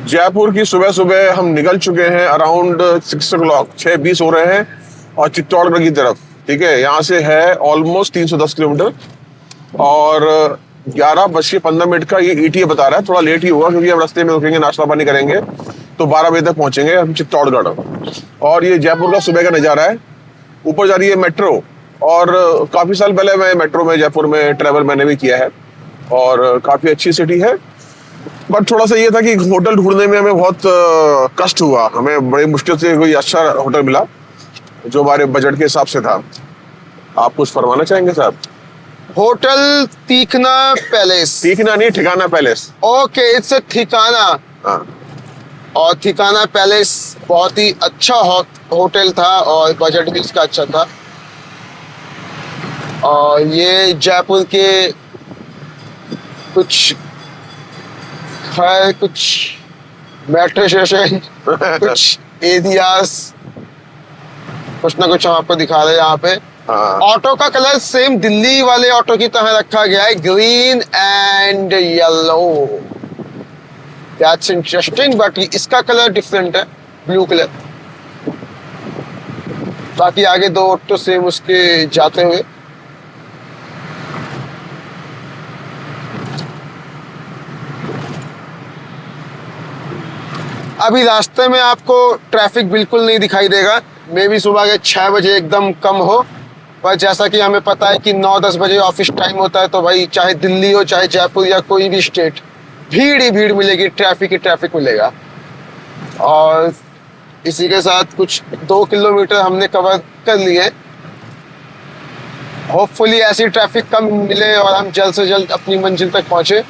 जयपुर की सुबह सुबह हम निकल चुके हैं अराउंड 6 o'clock, 6:20 हो रहे हैं और चित्तौड़गढ़ की तरफ। ठीक है, यहाँ से है ऑलमोस्ट 310 किलोमीटर और 11:15 का ये ETA बता रहा है। थोड़ा लेट ही होगा क्योंकि हम रास्ते में रुकेंगे, नाश्ता पानी करेंगे, तो 12 बजे तक पहुंचेंगे हम चित्तौड़गढ़। और ये जयपुर का सुबह का नज़ारा है। ऊपर जा रही है मेट्रो और काफ़ी साल पहले मैं मेट्रो में जयपुर में ट्रैवल मैंने भी किया है और काफ़ी अच्छी सिटी है। बट थोड़ा सा ये था कि होटल ढूंढने में हमें बहुत कष्ट हुआ। हमें बड़ी मुश्किल से कोई अच्छा होटल मिला जो हमारे बजट के हिसाब से था। आप कुछ फरमाना चाहेंगे साहब? Hotel तीखना palace. तीखना नहीं, ठिकाना पैलेस। ओके, इट्स ठिकाना। हाँ, और ठिकाना पैलेस बहुत ही अच्छा होटल था और बजट भी इसका अच्छा था। और ये जयपुर के कुछ है, कुछ मेट्रो स्टेशन, कुछ एरियाज, कुछ ना कुछ हम आपको दिखा रहे हैं यहाँ पे। हाँ। ऑटो का कलर सेम दिल्ली वाले ऑटो की तरह रखा गया है, green and yellow. That's interesting, but इसका कलर डिफरेंट है, ब्लू कलर। बाकी आगे दो ऑटो सेम उसके जाते हुए। अभी रास्ते में आपको ट्रैफिक बिल्कुल नहीं दिखाई देगा। मे भी सुबह के 6 बजे एकदम कम हो, पर जैसा कि हमें पता है कि 9-10 बजे ऑफिस टाइम होता है, तो भाई चाहे दिल्ली हो चाहे जयपुर या कोई भी स्टेट, भीड़ ही भीड़ मिलेगी, ट्रैफिक ही ट्रैफिक मिलेगा। और इसी के साथ कुछ 2 किलोमीटर हमने कवर कर लिए। होपफुली ऐसी ट्रैफिक कम मिले और हम जल्द से जल्द अपनी मंजिल तक पहुंचे।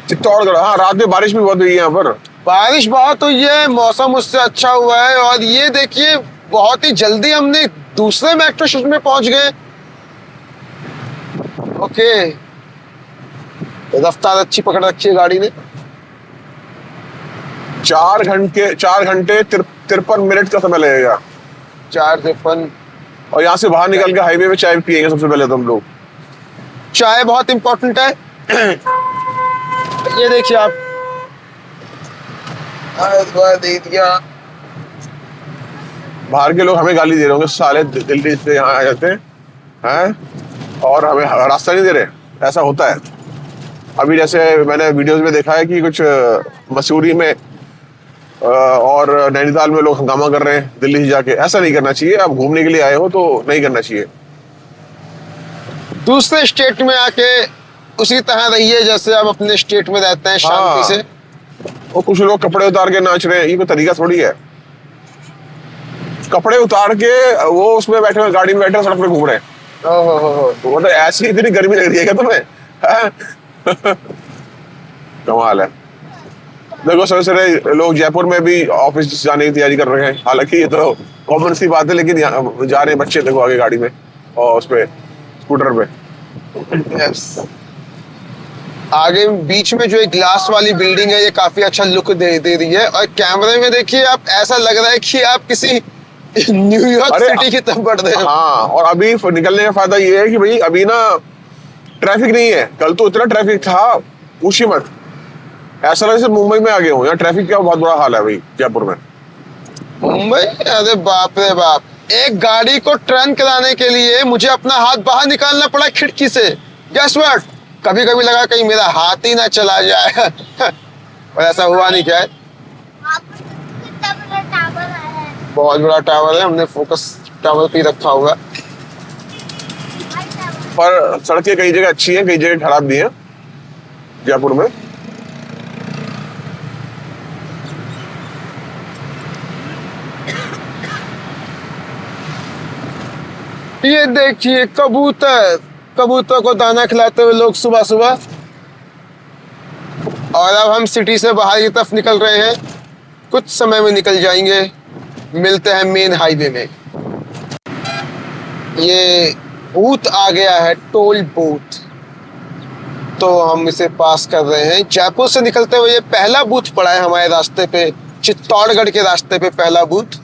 चित्तौड़गढ़, हाँ, रात में बारिश भी बहुत हुई है यहाँ पर। बारिश बहुत हुई है, मौसम उससे अच्छा हुआ है। और ये देखिए, बहुत ही जल्दी हमने दूसरे मेट्रो स्टेशन में पहुंच गए। ओके, रफ्तार अच्छी पकड़ रखी है गाड़ी ने। 4 घंटे 53 मिनट का समय लगेगा। 4:53। और यहाँ से बाहर निकल के हाईवे पे चाय पियेंगे सबसे पहले तो हम लोग। चाय बहुत इंपॉर्टेंट है। ये देखिए आप, दे दिया। बाहर के लोग हमें गाली दे रहे होंगे, साले दिल्ली से यहाँ आ जाते हैं और हमें रास्ता नहीं दे रहे। ऐसा होता है। अभी जैसे मैंने वीडियोस में देखा है कि कुछ मसूरी में और नैनीताल में लोग हंगामा कर रहे हैं दिल्ली से जाके। ऐसा नहीं करना चाहिए। आप घूमने के लिए आए हो तो नहीं करना चाहिए। दूसरे स्टेट में आके उसी तरह रहिए जैसे आप अपने स्टेट में रहते हैं, शांति से। और कुछ लोग कपड़े उतार के नाच रहे हैं, ये कोई तरीका थोड़ी है। कपड़े उतार के वो उसमें बैठे हुए, गाड़ी में बैठे सड़क पे घूम रहे हैं। ओहो, तो मतलब ऐसी इतनी गर्मी लग रही है क्या तुम्हें? कमाल है। देखो, सबसे सारे लोग जयपुर में भी ऑफिस जाने की तैयारी कर रहे हैं। हालांकि ये तो कॉमन सी बात है, लेकिन जा रहे हैं बच्चे, देखो आगे गाड़ी में और उस पे स्कूटर पे। यस। आगे बीच में जो एक ग्लास वाली बिल्डिंग है, ये काफी अच्छा लुक दे रही है। और कैमरे में देखिए आप, ऐसा लग रहा है कि आप किसी न्यूयॉर्क सिटी की तरफ बढ़ रहे हैं। हाँ, और अभी निकलने का फायदा ये है कि भाई अभी ना ट्रैफिक नहीं है। कल तो इतना ट्रैफिक था, पूछिए मत। ऐसा लगे जैसे मुंबई में आ गए हो। यहाँ ट्रैफिक का बहुत बुरा हाल है भाई जयपुर में। मुंबई? अरे बाप रे बाप। एक गाड़ी को टर्न कराने के लिए मुझे अपना हाथ बाहर निकालना पड़ा खिड़की से। गेस व्हाट, कभी कभी लगा कहीं मेरा हाथ ही ना चला जाए। और ऐसा हुआ नहीं। क्या है? बहुत बड़ा टावर है, हमने फोकस टावर पे रखा होगा। पर सड़कें कई जगह अच्छी हैं, कई जगह खराब भी हैं जयपुर में। ये देखिए कबूतर, कबूतर को दाना खिलाते हुए लोग सुबह सुबह। और अब हम सिटी से बाहर की तरफ निकल रहे हैं, कुछ समय में निकल जाएंगे। मिलते हैं मेन हाईवे में। ये बूथ आ गया है, टोल बूथ, तो हम इसे पास कर रहे हैं। जयपुर से निकलते हुए ये पहला बूथ पड़ा है हमारे रास्ते पे, चित्तौड़गढ़ के रास्ते पे पहला बूथ।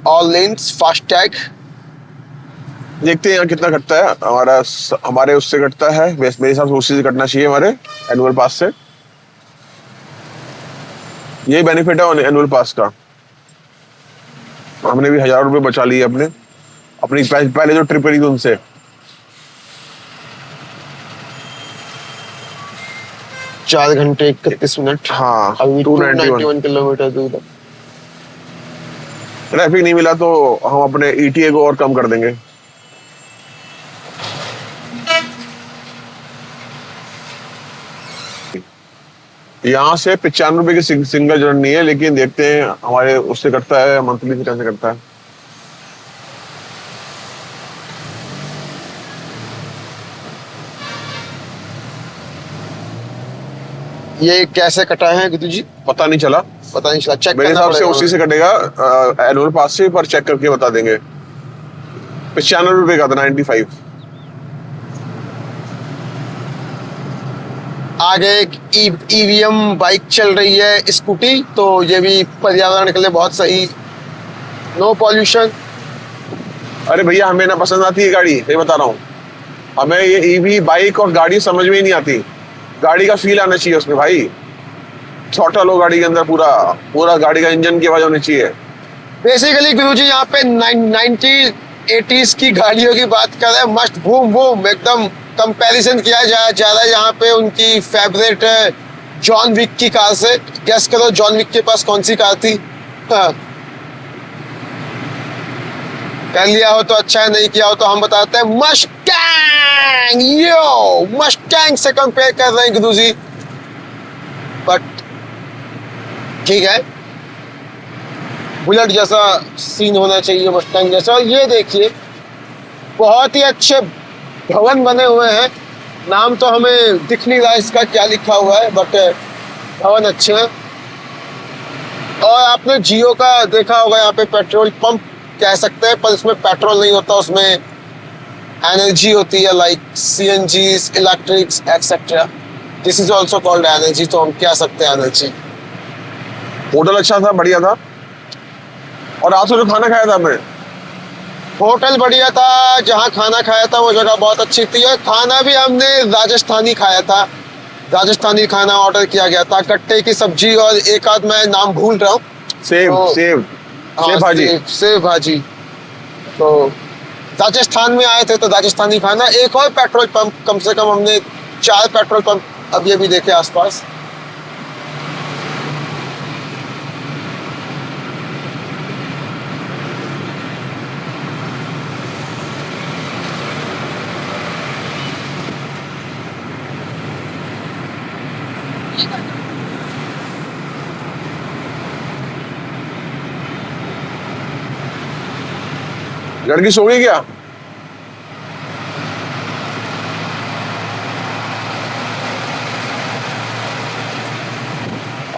All lens FASTag. देखते हैं यहाँ कितना कटता है। हमारे उससे कटता है, मेरे हिसाब से उसी से कटना चाहिए, हमारे एनुअल पास से। यही बेनिफिट है एनुअल पास का। हमने भी 1000 रुपये बचा लिए अपने, अपनी पहले जो ट्रिप रही थी उनसे। 4 घंटे 31 मिनट। हाँ, अभी 291 291 किलोमीटर दूर है। ट्रैफिक नहीं मिला तो हम अपने ETA को और कम कर देंगे। यहाँ से 95 रुपए की सिंगल जर्नी है, लेकिन देखते हैं हमारे उससे कटता है, मंथली से कैसे कटता है। ये कैसे कटा है गुरु जी? पता नहीं चला, पता नहीं चला, चेक मेरे करना हिसाब से पड़ेगा। उसी से कटेगा, एनुअल पास से, पर चेक करके बता देंगे। 95 रुपए का था, 95। आगे एक ईवीएम बाइक चल रही है, स्कूटी, तो ये भी पर्यावरण के लिए बहुत सही, नो पॉल्यूशन। अरे भैया, हमें ना पसंद आती है गाड़ी, ये बता रहा हूँ। हमें ये EV बाइक और गाड़ी समझ में ही नहीं आती। गाड़ी का फील आना चाहिए उसमें भाई, थ्रॉटल हो गाड़ी के अंदर, पूरा पूरा गाड़ी का इंजन की आवाज होनी चाहिए। बेसिकली गुरुजी यहाँ पे 1980s की गाड़ियों की बात कर रहे हैं, मस्ट बूम बूम, एकदम कंपैरिजन किया जा रहा है यहाँ पे उनकी फेवरेट जॉन विक की कार से। गेस करो जॉन विक के पास कौन सी कार थी? हाँ। कर लिया हो तो अच्छा है, नहीं किया हो तो हम बताते हैं, मस्टैंग। यो, मस्टैंग से कंपेयर कर रहे हैं गुरुजी, बट ठीक है, बुलेट जैसा सीन होना चाहिए मस्टैंग जैसा। और ये देखिए, बहुत ही अच्छे भवन बने हुए हैं। नाम तो हमें दिख नहीं रहा इसका क्या लिखा हुआ है, बट भवन अच्छे हैं। और आपने जियो का देखा होगा, यहाँ पे पेट्रोल पंप कह सकते हैं, पर इसमें पेट्रोल नहीं होता, उसमें एनर्जी होती है, like CNGs, electrics etcetera. This is also called energy, तो हम कह सकते हैं एनर्जी। होटल अच्छा था, बढ़िया था। और रात को जो खाना खाया था हमने, होटल बढ़िया था, जहाँ खाना खाया था वो जगह बहुत अच्छी थी। और खाना भी हमने राजस्थानी खाया था, राजस्थानी खाना ऑर्डर किया गया था, गट्टे की सब्जी और एक आध मैं नाम भूल रहा हूँ, सेव तो- सेव हाँ, सेव भाजी। सेव भाजी। तो राजस्थान में आए थे तो राजस्थानी खाना। एक और पेट्रोल पंप, कम से कम हमने 4 पेट्रोल पंप अब ये भी देखे आसपास। लड़की सो गई क्या?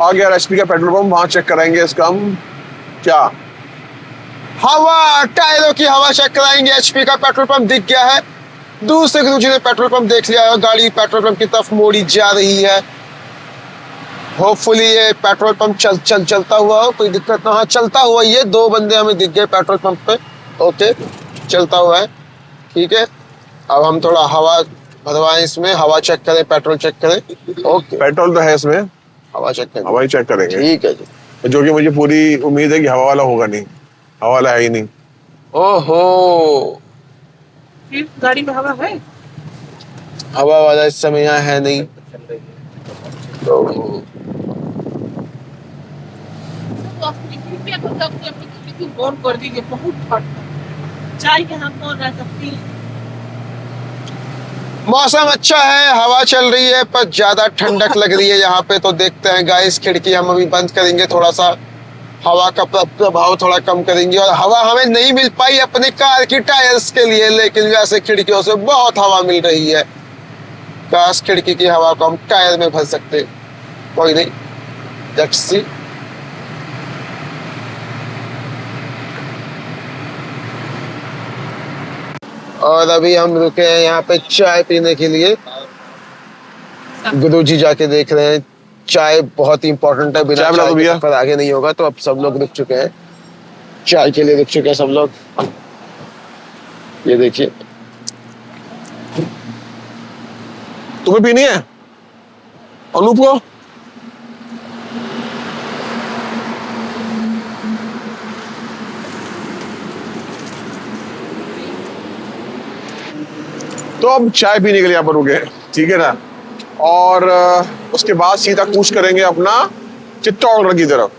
आ गया HP का पेट्रोल पंप, वहां चेक कराएंगे इसका हम। क्या हवा, टायरों की हवा चेक कराएंगे। HP का पेट्रोल पंप दिख गया है, दूर से गुरुजी ने पेट्रोल पंप देख लिया है और गाड़ी पेट्रोल पंप की तरफ मोड़ी जा रही है। होपफुली ये पेट्रोल पंप चलता हुआ हो, कोई दिक्कत ना हो। चलता हुआ, ये 2 बंदे हमें दिख गए पेट्रोल पंप पे। ओके, चलता हुआ है, ठीक है। अब हम थोड़ा हवा भरवाएं इसमें, हवा चेक करें, पेट्रोल चेक करें। ओके, पेट्रोल तो है इसमें, हवा चेक करें, हवा ही चेक करेंगे। ठीक है जी। जो कि मुझे पूरी उम्मीद है कि हवा वाला होगा नहीं, हवा वाला है ही नहीं। ओहो, फिर गाड़ी में हवा है? हवा वाला इस समय यहाँ है नहीं, तो कृपया करके अपनी स्थिति गौर कर दीजिए, बहुत फट चाय के हम कौन रह सकती है। मौसम अच्छा है, हवा चल रही है, पर ज्यादा ठंडक लग रही है यहाँ पे। तो देखते हैं गाइस, खिड़की हम अभी बंद करेंगे, थोड़ा सा हवा का प्रभाव थोड़ा कम करेंगे। और हवा हमें नहीं मिल पाई अपने कार की टायर्स के लिए, लेकिन वैसे खिड़कियों से बहुत हवा मिल रही है। काश खिड़की की हवा को हम टायर में भर सकते, कोई नहीं, लेट्स सी। और अभी हम रुके हैं यहाँ पे चाय पीने के लिए। गुरुजी जाके देख रहे हैं, चाय बहुत ही इंपॉर्टेंट है, बिना चाय पिला दो चाय के भैया। सफर आगे नहीं होगा। तो अब सब लोग रुक चुके हैं, चाय के लिए रुक चुके हैं सब लोग। ये देखिए, तुम्हें पीनी है अनूप को? तो अब चाय पीने के लिए यहाँ पर रुके, ठीक है ना। और उसके बाद सीधा कूच करेंगे अपना चित्तौड़गढ़ की तरफ,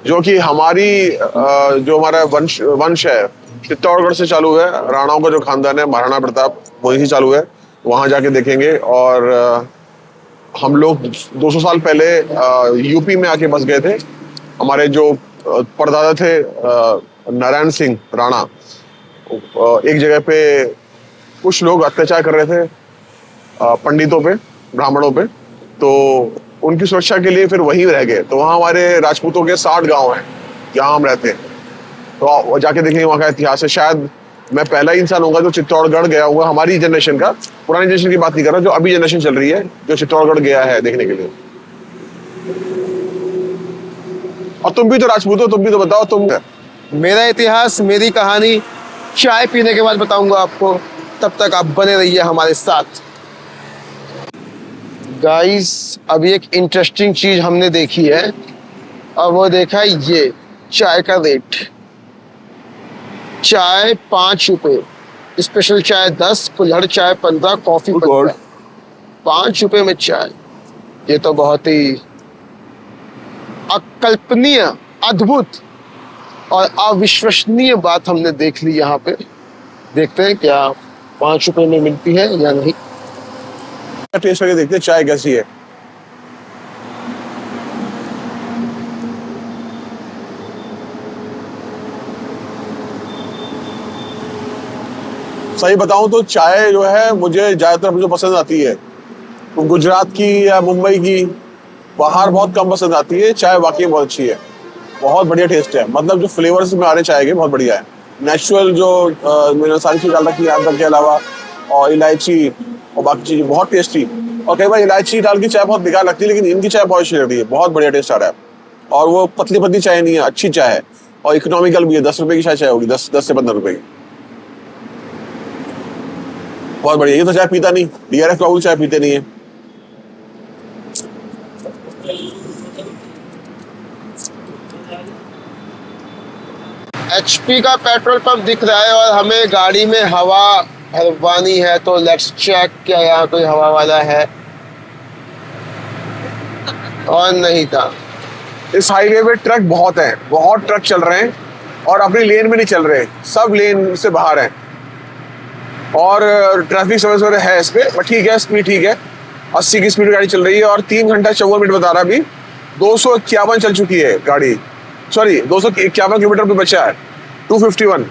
जो कि हमारी जो हमारा वंश है चित्तौड़गढ़ से चालू है। राणाओं का जो खानदान है, महाराणा प्रताप, वहीं से चालू है। वहां जाके देखेंगे। और हम लोग 200 साल पहले यूपी में आके बस गए थे। हमारे जो परदादा थे नारायण सिंह राणा, एक जगह पे कुछ लोग अत्याचार कर रहे थे पंडितों पे, ब्राह्मणों पे, तो उनकी सुरक्षा के लिए फिर वहीं रह गए। तो वहाँ हमारे राजपूतों के 60 गांव हैं, जहाँ हम रहते हैं। तो जाके देखेंगे वहाँ का इतिहास है। शायद मैं पहला ही इंसान होगा जो चित्तौड़गढ़ गया हुआ, हमारी जनरेशन का, पुरानी जनरेशन की बात नहीं कर रहा, जो अभी जनरेशन चल रही है, जो चित्तौड़गढ़ गया है देखने के लिए। और तुम भी तो राजपूत हो, तुम भी तो बताओ। तुम मेरा इतिहास, मेरी कहानी चाय पीने के बाद बताऊंगा आपको। तब तक आप बने रहिए हमारे साथ। गाइस, अभी एक इंटरेस्टिंग चीज हमने देखी है, और वो देखा ये चाय का रेट। चाय 5 रुपए, स्पेशल चाय 10, कुल्हड़ चाय 15, कॉफी 15। 5 रुपए में चाय, ये तो बहुत ही अकल्पनीय, अद्भुत और अविश्वसनीय बात हमने देख ली यहाँ पे। देखते हैं क्या 5 रुपए में मिलती है या नहीं। टेस्ट करके देखते हैं चाय कैसी है। सही बताऊं तो चाय जो है मुझे ज्यादातर मुझे पसंद आती है तो गुजरात की या मुंबई की, बाहर बहुत कम पसंद आती है। चाय वाकई बहुत अच्छी है, बहुत बढ़िया टेस्ट है। मतलब जो फ्लेवर्स में आ रहे चाय के बहुत बढ़िया है। नेचुरल जो मैंने सारी चीज डाल रखी है अदरक के अलावा, और इलायची और बाकी चीजें, बहुत टेस्टी। और कई बार इलायची डाल की चाय बहुत बेकार लगती है, लेकिन इनकी चाय बहुत अच्छी लग रही है, बहुत बढ़िया टेस्ट आ रहा है। और वो पतली पतली चाय नहीं है, अच्छी चाय है और इकोनॉमिकल भी है। 10 रुपए की शायद चाय होगी, 10 से 15 रुपए की, बहुत बढ़िया। ये तो चाय पीता नहीं, DRF राहुल चाय पीते नहीं है। HP का पेट्रोल पंप दिख रहा है और हमें गाड़ी में हवा भरवानी है, तो लेट्स चेक क्या यहाँ कोई हवा वाला है। और नहीं था। इस हाईवे पे ट्रक बहुत हैं, बहुत ट्रक चल रहे हैं और अपनी लेन में नहीं चल रहे, सब लेन से बाहर हैं। और ट्रैफिक समय समय है इस पे, बट ठीक है, स्पीड ठीक है। 80 की स्पीड गाड़ी चल रही है और 3 घंटा 54 मिनट बता रहा। अभी 251 चल चुकी है गाड़ी, सॉरी 251 किलोमीटर पे बचा है, 251।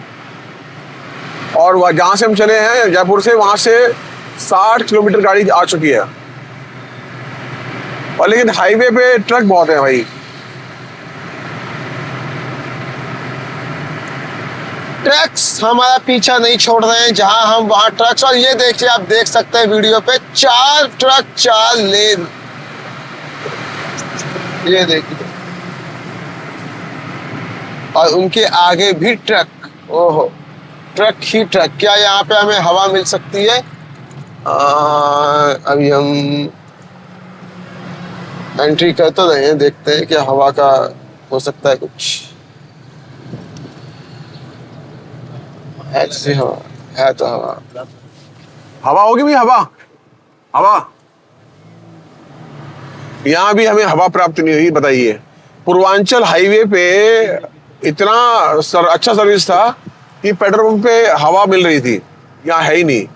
और वह जहाँ से हम चले हैं जयपुर से, वहाँ से 60 किलोमीटर गाड़ी आ चुकी है। और लेकिन हाईवे पे ट्रक बहुत है भाई। ट्रक्स हमारा पीछा नहीं छोड़ रहे हैं, जहां हम वहां ट्रक्स। और ये देखिए, आप देख सकते हैं वीडियो पे 4 ट्रक 4 लेन, ये देखिए। और उनके आगे भी ट्रक, ओहो, ट्रक ही ट्रक। क्या यहाँ पे हमें हवा मिल सकती है? अभी हम एंट्री कर तो रहे हैं, देखते हैं क्या हवा का हो सकता है कुछ। ऐसी हवा है तो हवा, हवा होगी भी, हवा हवा यहाँ भी हमें हवा प्राप्त नहीं हुई। बताइए, पूर्वांचल हाईवे पे इतना अच्छा सर्विस था कि पेट्रोल पंप पे हवा मिल रही थी, यहाँ है ही नहीं।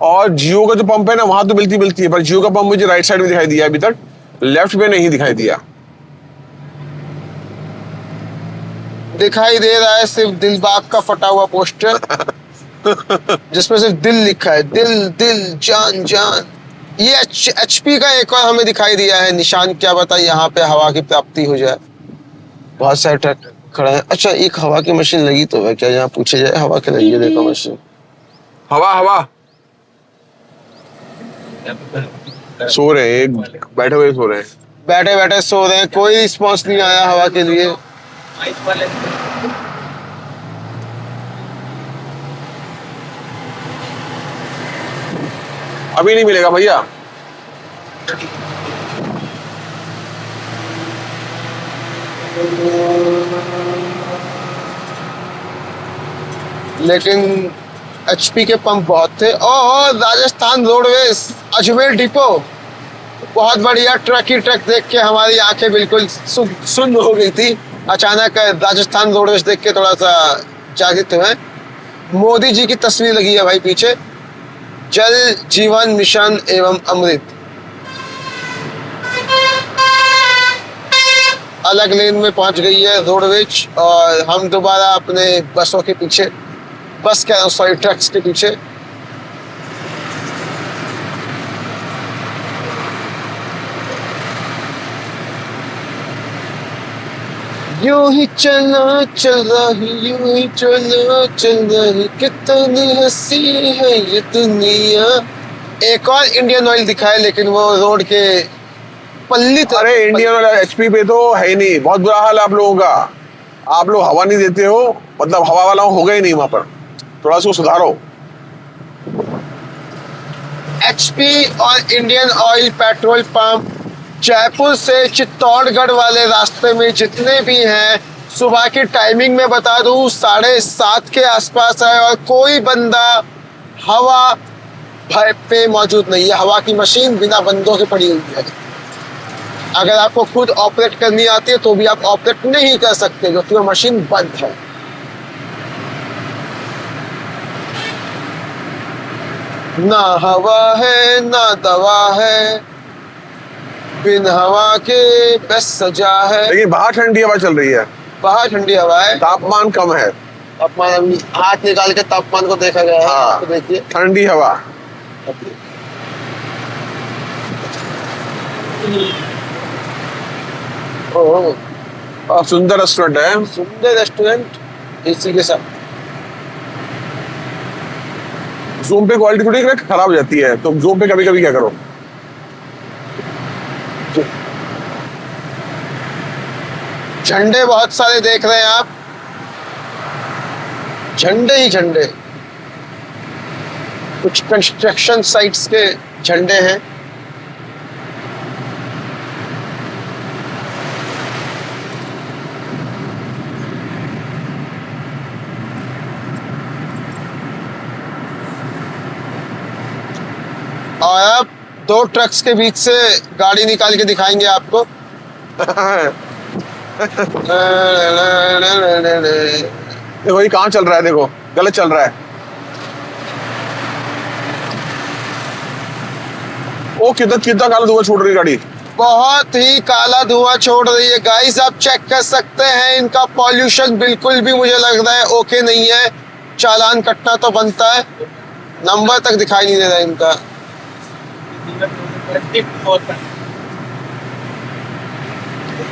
और जियो का जो पंप है ना, वहां तो मिलती है, पर जियो का पंप मुझे राइट साइड में दिखाई दिया अभी तक, लेफ्ट में नहीं दिखाई दिया। दिखाई दे रहा है सिर्फ दिलबाग का फटा हुआ पोस्टर जिसमें सिर्फ दिल लिखा है, दिल दिल जान जान। ये HP का एक और हमें दिखाई दिया है निशान, क्या बता यहाँ पे हवा की प्राप्ति हो जाए। बहुत सारे ट्रक खड़ा है। अच्छा, एक हवा की मशीन लगी तो है क्या? यहाँ पूछे जाए हवा की लगी है, देखो मशीन। हवा हवा सो रहे हैं, बैठे हुए सो रहे हैं, बैठे बैठे सो रहे हैं, कोई रिस्पॉन्स नहीं आया हवा के लिए। अभी नहीं मिलेगा भैया। लेकिन HP के पंप बहुत थे। ओह, राजस्थान रोडवेज अजमेर डिपो, बहुत बढ़िया। ट्रक ही ट्रक देख के हमारी आंखें बिल्कुल सुन्न हो गई थी। अचानक राजस्थान रोडवेज देख के थोड़ा सा जागृत हुए। मोदी जी की तस्वीर लगी है भाई पीछे, जल जीवन मिशन एवं अमृत। अलग लेन में पहुंच गई है रोडवेज और हम दोबारा अपने बसों के पीछे, बस कह रहा हूं सॉरी, ट्रक्स के पीछे। यूं ही चला चल रही, यूं ही चला चल रही, कितनी हंसी है ये दुनिया। एक और इंडियन ऑयल दिखा है, लेकिन वो रोड के पल्ली। अरे इंडियन वाला HP पे तो है ही नहीं, बहुत बुरा हाल है आप लोगों का। आप लोग हवा नहीं देते हो, मतलब हवा वाला हो गए नहीं वहां पर, थोड़ा सा सुधारो। HP और Indian oil petrol pump Jaipur से चित्तौड़गढ़ वाले रास्ते में जितने भी हैं, सुबह की टाइमिंग में बता दूं 7:30 के आसपास है और कोई बंदा हवा पे मौजूद नहीं है। हवा की मशीन बिना बंदों के पड़ी हुई है। अगर आपको खुद ऑपरेट करनी आती है तो भी आप ऑपरेट नहीं कर सकते, क्योंकि वो मशीन बंद है। ना हवा है ना दवा है, बिन हवा के बस सजा है। लेकिन बाहर ठंडी हवा चल रही है, बाहर ठंडी हवा है, तापमान कम है। तापमान अभी हाथ निकाल के तापमान को देखा गया है। हाँ। तो देखिए ठंडी हवा। ओह, और सुंदर रेस्टोरेंट है। सुंदर रेस्टोरेंट एसी के साथ। जूम पे क्वालिटी थोड़ी खराब हो जाती है, तो जूम पे कभी कभी क्या करो। झंडे बहुत सारे देख रहे हैं आप, झंडे ही झंडे। कुछ कंस्ट्रक्शन साइट्स के झंडे हैं। और अब 2 ट्रक्स के बीच से गाड़ी निकाल के दिखाएंगे आपको। देखो ये कहाँ चल रहा है, देखो गलत चल रहा है। ओ कितना कितना काला धुआं छोड़ रही है गाड़ी। बहुत ही काला धुआं छोड़ रही है गाइस, आप चेक कर सकते हैं। इनका पॉल्यूशन बिल्कुल भी मुझे लग रहा है ओके नहीं है। चालान कटना तो बनता है, नंबर तक दिखाई नहीं दे रहा है इनका।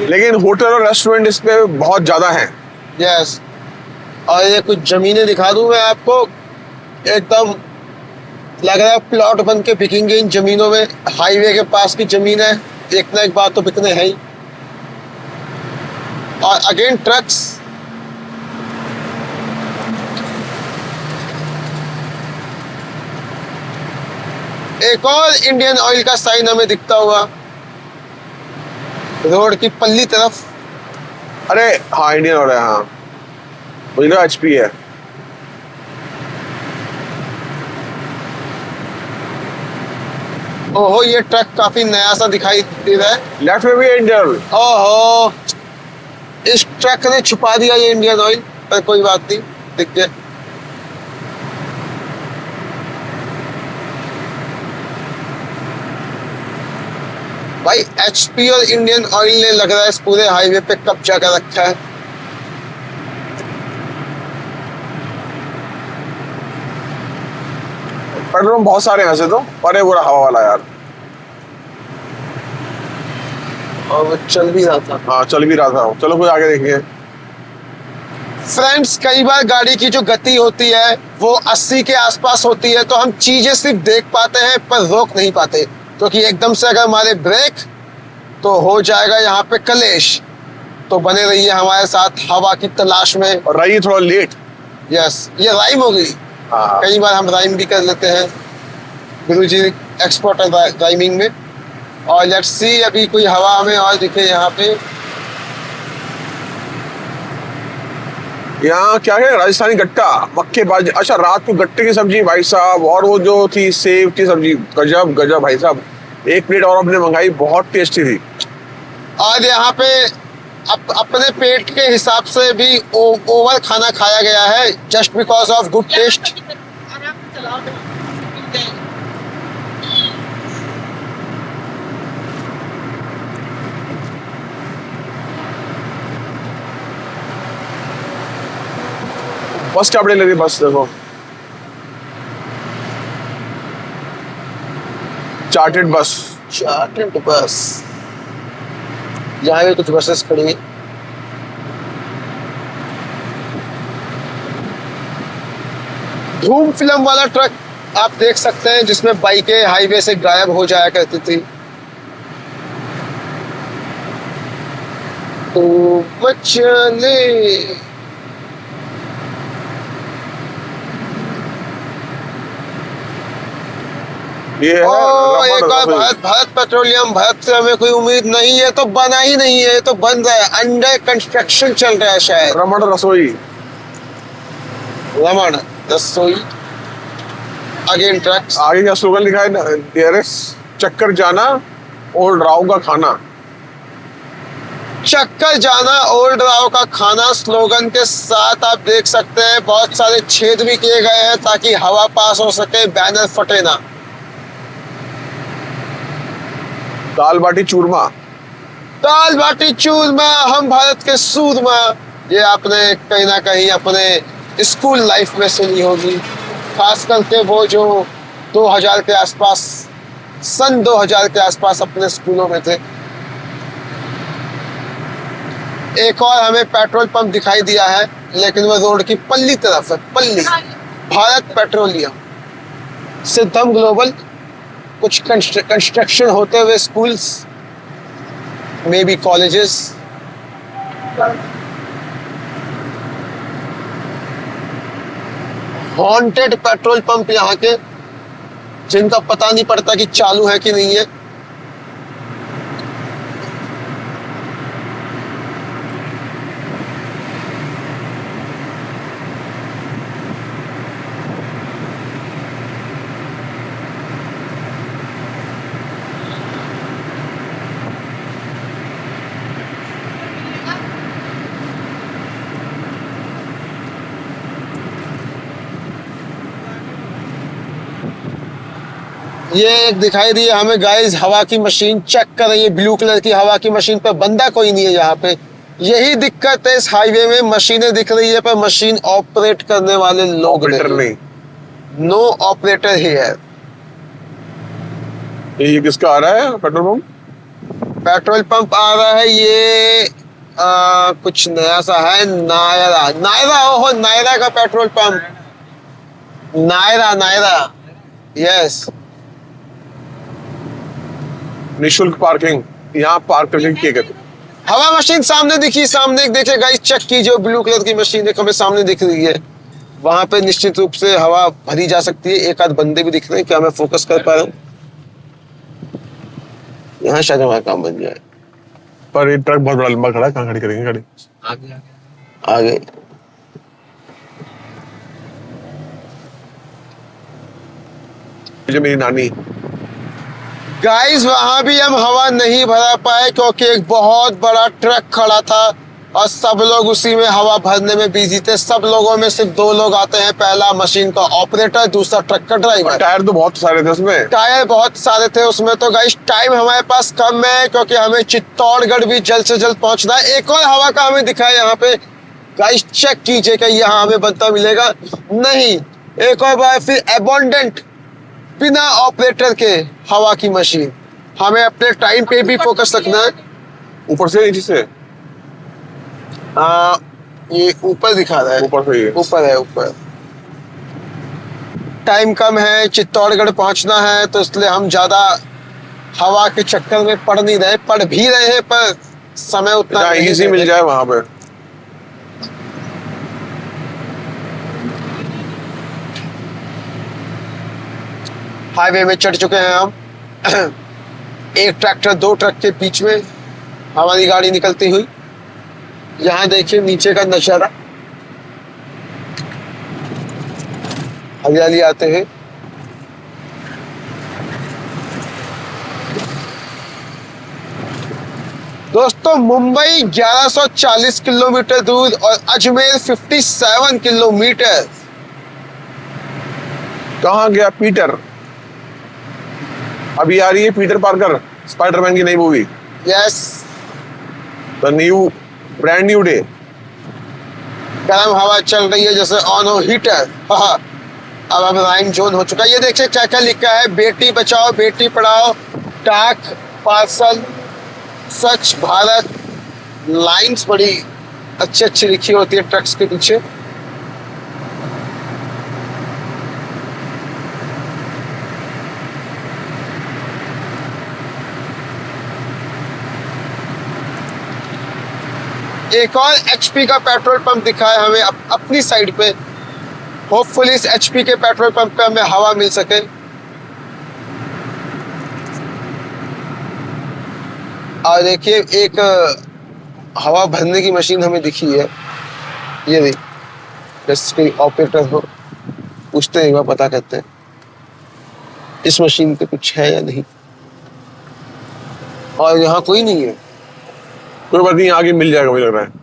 लेकिन होटल और रेस्टोरेंट इस पे बहुत ज्यादा हैं। यस, और ये कुछ जमीनें दिखा दूं मैं आपको, एकदम लग रहा है प्लॉट बन के बिकेंगे इन जमीनों में। हाईवे के पास की जमीन है, एक ना एक बात तो बिकने है ही। और अगेन ट्रक्स। एक और इंडियन ऑयल का साइन हमें दिखता हुआ रोड की पल्ली तरफ। अरे हाँ इंडियन हो रहा है, हाँ मुझे लगा HP है। ओहो, ये ट्रक काफी नया सा दिखाई दे रहा है। लेफ्ट में भी है इंडियन। ओहो, इस ट्रक ने छुपा दिया ये इंडियन ऑयल, पर कोई बात नहीं, दिख गया। भाई HP और इंडियन ऑयल ने लग रहा है इस पूरे हाईवे पे कब्जा कर रखा है। पेट्रोल पंप बहुत सारे हैं वैसे तो, पर ये पूरा हवा वाला यार। और वो चल भी रहा था। हाँ चल भी रहा था, चलो कोई आगे देखेंगे। फ्रेंड्स, कई बार गाड़ी की जो गति होती है वो 80 के आसपास होती है, तो हम चीजें सिर्फ देख पाते हैं पर रोक नहीं पाते, क्योंकि एकदम से अगर हमारे ब्रेक तो हो जाएगा यहाँ पे कलेश। तो बने रहिए हमारे साथ हवा की तलाश में। और रही थोड़ा लेट। यस, ये राइम हो गई। हाँ कई बार हम राइम भी कर लेते हैं, गुरुजी एक्सपर्ट है राइमिंग में। और लेट्स सी अभी कोई हवा हमें और दिखे यहाँ पे। यहाँ क्या है, राजस्थानी गट्टा, मक्के बाज, अच्छा रात को गट्टे की सब्जी भाई साहब, और वो जो थी सेव की सब्जी, गजब गजब भाई साहब। एक प्लेट और हमने मंगाई, बहुत टेस्टी थी। आज यहाँ पे अपने पेट के हिसाब से भी ओवर खाना खाया गया है, just because of good taste. आराम से चलाओ, मिल जाएगा। बस क्या बड़ी लगी, बस देखो, चार्टेड बस। चार्टर्ड बस, यहाँ भी कुछ बसेस खड़ी हैं। धूम फिल्म वाला ट्रक आप देख सकते हैं, जिसमें बाइकें हाईवे से गायब हो जाया करती थी। तो बचले ये है ओ, एक और रबड़, भारत पेट्रोलियम। भारत से हमें कोई उम्मीद नहीं है, तो बना ही नहीं है, ये तो बन रहा है, अंडर कंस्ट्रक्शन चल रहा है शायद। रमण रसोई। रमण रसोई, अगेन ट्रक्स। आगे क्या स्लोगन लिखा है ना, डेयरेक्ट चक्कर जाना ओल्ड राव का खाना। चक्कर जाना ओल्ड राव का खाना स्लोगन के साथ आप देख सकते हैं बहुत सारे छेद भी किए गए हैं ताकि हवा पास हो सके, बैनर फटे ना। दाल बाटी चूरमा। दाल बाटी चूरमा, हम भारत के सूरमा, ये आपने कहीं ना कहीं अपने स्कूल लाइफ में सुनी होगी, खास करके वो जो 2000 के आसपास, सन 2000 के आसपास अपने स्कूलों में थे। एक और हमें पेट्रोल पंप दिखाई दिया है, लेकिन वो रोड की पल्ली तरफ है, पल्ली। भारत पेट्रोलियम, सिद्धम ग्लोबल, कुछ कंस्ट्रक्शन होते हुए schools, may be colleges. Haunted petrol pump यहाँ के, जिनका पता नहीं पड़ता कि चालू है कि नहीं है। ये एक दिखाई दी है हमें गाइस, हवा की मशीन चेक कर रही है, ब्लू कलर की हवा की मशीन पे बंदा कोई नहीं है यहाँ पे। यही दिक्कत है इस हाईवे में, मशीनें दिख रही है पर मशीन ऑपरेट करने वाले लोग ऑपरेटर नहीं। No operator here. ये किसका आ रहा है पेट्रोल पंप? पेट्रोल पंप आ रहा है ये कुछ नया सा है, नायरा। नायरा, ओहो, नायरा का petrol pump, Nayara Nayara, yes. निःशुल्क पार्किंग, यहाँ पार्क करके किए गए। हवा मशीन सामने दिखी, सामने देखे गाइस, चेक कीजिए, ब्लू कलर की मशीन एक हमें सामने दिख रही है। वहां पे निश्चित रूप से हवा भरी जा सकती है। एक आध बंदे भी दिख रहे हैं, क्या मैं फोकस कर पा रहा हूँ? यहाँ शायद हमारा काम बन जाए। पर ये ट्रक बहुत बड़ा लंबा खड़ा है, कहाँ खड़ी करेंगे गाड़ी? आगे जो मेरी नानी। गाइस, वहां भी हम हवा नहीं भरा पाए क्योंकि एक बहुत बड़ा ट्रक खड़ा था और सब लोग उसी में हवा भरने में बिजी थे। सब लोगों में सिर्फ 2 लोग आते हैं, पहला मशीन का ऑपरेटर, दूसरा ट्रक का ड्राइवर। टायर तो बहुत सारे थे उसमें। टायर बहुत सारे थे उसमें। तो गाइस, टाइम हमारे पास कम है क्योंकि हमें चित्तौड़गढ़ भी जल्द से जल्द पहुंचना है। एक और हवा का हमें दिखा है यहाँ पे, गाइस चेक कीजिए कि यहाँ हमें बनता मिलेगा नहीं। एक और बार फिर एबोंडेंट, बिना ऑपरेटर के हवा की मशीन। हमें अपने टाइम पे भी फोकस रखना है। ऊपर से नीचे से? ये ऊपर दिखा रहा है, ऊपर से ही है। ऊपर है, ऊपर। टाइम कम है, चित्तौड़गढ़ पहुंचना है, तो इसलिए हम ज्यादा हवा के चक्कर में पड़ नहीं रहे, पड़ भी रहे हैं पर समय उतना नहीं इजी दे मिल रहे। जाए वहां पे। हाईवे में चढ़ चुके हैं हम। एक ट्रैक्टर 2 ट्रक के बीच में हमारी गाड़ी निकलती हुई। यहाँ देखिए नीचे का नजारा, हरियाली आते हैं। दोस्तों मुंबई 1140 किलोमीटर दूर और अजमेर 57 किलोमीटर। कहाँ गया पीटर? अभी आ रही है पीटर पार्कर, स्पाइडरमैन की नई movie, yes, the new brand new day. गर्म हवा चल रही है जैसे ऑन हो हीटर। हाँ, अब राइम जोन हो चुका है। ये देखिए क्या क्या लिखा है, बेटी बचाओ बेटी पढ़ाओ, डाक पार्सल, स्वच्छ भारत। लाइंस बड़ी अच्छी अच्छी लिखी होती है ट्रक्स के पीछे। एक और एचपी का पेट्रोल पंप दिखा है हमें अपनी साइड पे। होपफुली इस एचपी के पेट्रोल पंप पे हमें हवा मिल सके। और देखिए एक हवा भरने की मशीन हमें दिखी है, ये नहीं, जैसे कोई ऑपरेटर हो, पूछते हैं एक बार, पता करते हैं इस मशीन पे कुछ है या नहीं। और यहाँ कोई नहीं है। कोई बात नहीं, आगे मिल जाएगा मुझे लग रहा है।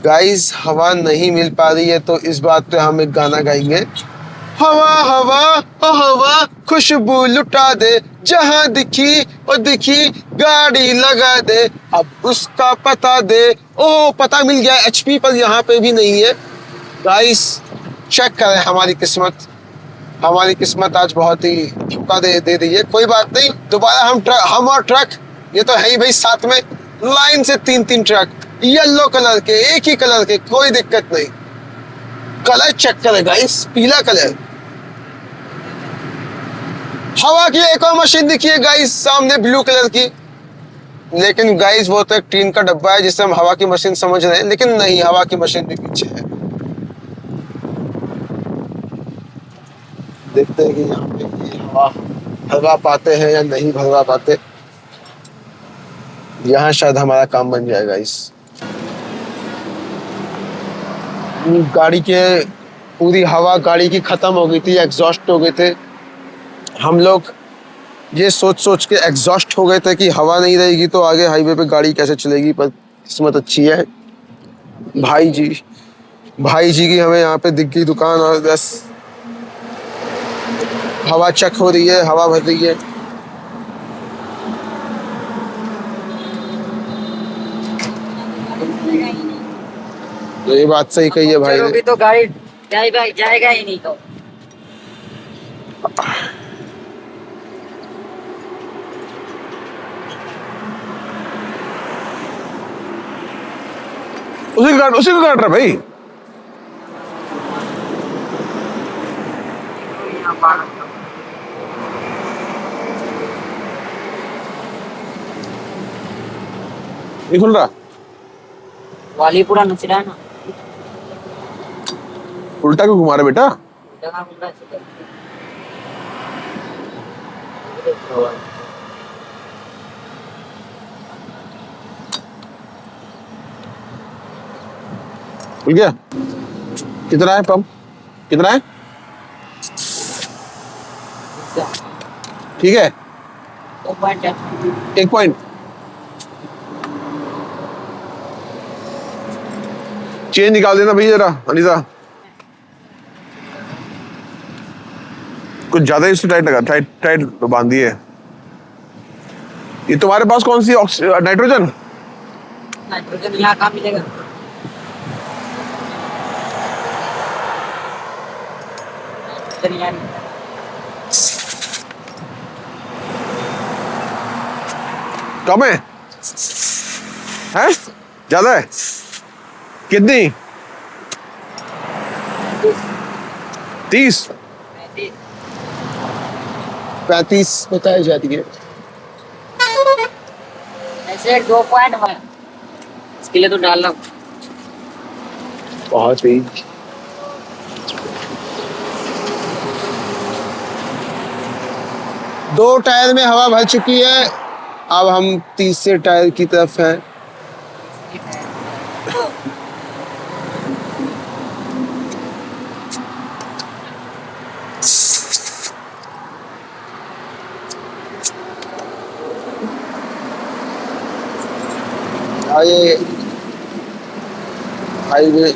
गाइस हवा नहीं मिल पा रही है तो इस बात पे हम एक गाना गाएंगे। हवा हवा ओ हवा खुशबू लुटा दे, जहां दिखी और दिखी गाड़ी लगा दे, अब उसका पता दे। ओ पता मिल गया एचपी पर, यहाँ पे भी नहीं है। गाइस चेक करें हमारी किस्मत। हमारी किस्मत आज बहुत ही धोखा दे रही है। कोई बात नहीं, दोबारा हम और ट्रक, ये तो है ही भाई, साथ में लाइन से 3-3 ट्रक येलो कलर के, एक ही कलर के, कोई दिक्कत नहीं। कलर चेक करें गाइस, पीला कलर। हवा की एक और मशीन दिखी है गाइस सामने, ब्लू कलर की। लेकिन गाइस वो तो एक टीन का डब्बा है जिसे हम हवा की मशीन समझ रहे हैं, लेकिन नहीं, हवा की मशीन भी पीछे है। देखते हैं कि यहाँ पे ये हवा भरवा पाते हैं या नहीं भरवा पाते। यहाँ शायद हमारा काम बन जाएगा। इस गाड़ी के पूरी हवा गाड़ी की खत्म हो गई थी, एग्जॉस्ट हो गए थे हम लोग। ये सोच सोच के एग्जॉस्ट हो गए थे कि हवा नहीं रहेगी तो आगे हाईवे पे गाड़ी कैसे चलेगी। पर किस्मत अच्छी है, भाई जी की हमें यहाँ पे दिख गई दुकान, और बस हवा चेक हो रही है, हवा भर रही है। तो ये बात सही कही है भाई ने। तो गाड़ी जाएगा ही नहीं तो। उसी को काट रहा भाई। नहीं खुल रहा, वाली पूरा नच रहा है ना। उल्टा क्यों घुमा रहा बेटा? खुल गया? कितना है पंप, कितना है? ठीक है, 1 पॉइंट। चेन निकाल देना भैया जरा अनीता, कुछ ज्यादा ही टाइट लगा, टाइट बांध दी है। ये तुम्हारे पास कौन सी नाइट्रोजन? नाइट्रोजन यहाँ कहाँ मिलेगा? कम है? हैं? ज्यादा है? कितनी? 30? 35 बताई जाती है। ऐसे 2 पॉइंट है, इसके लिए तो डालना बहुत ही दो टायर में हवा भर चुकी है, अब हम तीसरे टायर की तरफ हैं। हाईवे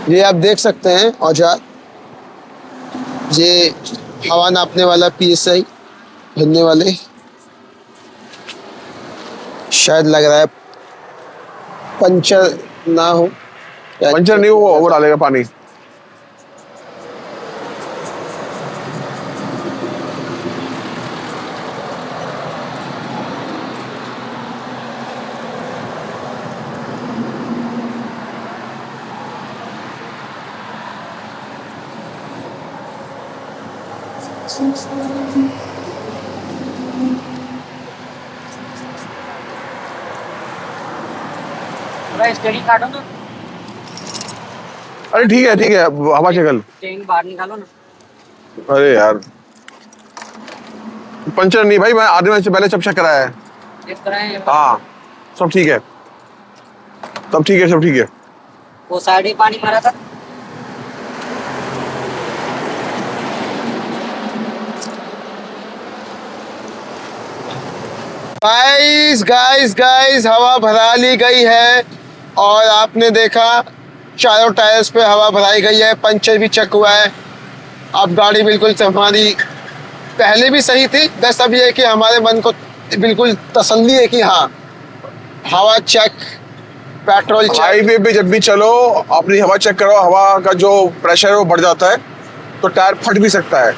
ये आप देख सकते हैं औजार, ये हवा नापने वाला PSI भरने वाले, शायद लग रहा है पंचर ना हो। पंचर नहीं, वो डालेगा पानी। थोड़ा स्टडी काटो ना, अरे ठीक है ठीक है, हवा चेक कर। चेन बाहर निकालो ना। अरे यार पंचर नहीं भाई, मैं आधे मैच से पहले सब चेक कराया है। चेक कराएं। हाँ सब ठीक है, सब ठीक है, सब ठीक है। वो साइड ही पानी भरा था। गाइस हवा भरा ली गई है और आपने देखा चारों टायर्स पे हवा भराई गई है, पंचर भी चेक हुआ है। अब गाड़ी बिल्कुल हमारी पहले भी सही थी, बस अब ये है कि हमारे मन को बिल्कुल तसल्ली है कि हाँ हवा चेक, पेट्रोल चेक। हाईवे पे जब भी चलो अपनी हवा चेक करो, हवा का जो प्रेशर है वो बढ़ जाता है तो टायर फट भी सकता है,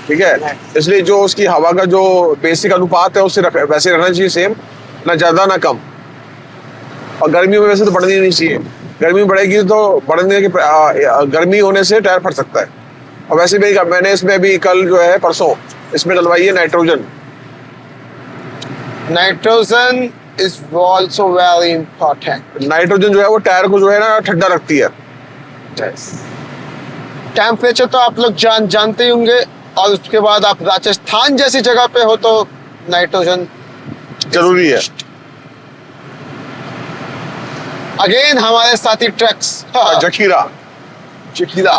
ठीक है। इसलिए जो उसकी हवा का जो बेसिक अनुपात है उससे वैसे रहना चाहिए सेम, ना ज्यादा ना कम। और गर्मी में वैसे तो बढ़नी नहीं चाहिए, गर्मी बढ़ेगी तो बढ़ने के गर्मी होने से टायर फट सकता है। और वैसे भी मैंने इसमें भी कल जो है परसों इसमें डलवाई है nitrogen. Nitrogen is also very important. Nitrogen जो है वो टायर को जो है ना ठंडा रखती है। टेम्परेचर तो आप लोग जानते ही होंगे, और उसके बाद आप राजस्थान जैसी जगह पे हो तो नाइट्रोजन जरूरी है। अगेन हमारे साथी ट्रक्स जखीरा, चिखीरा।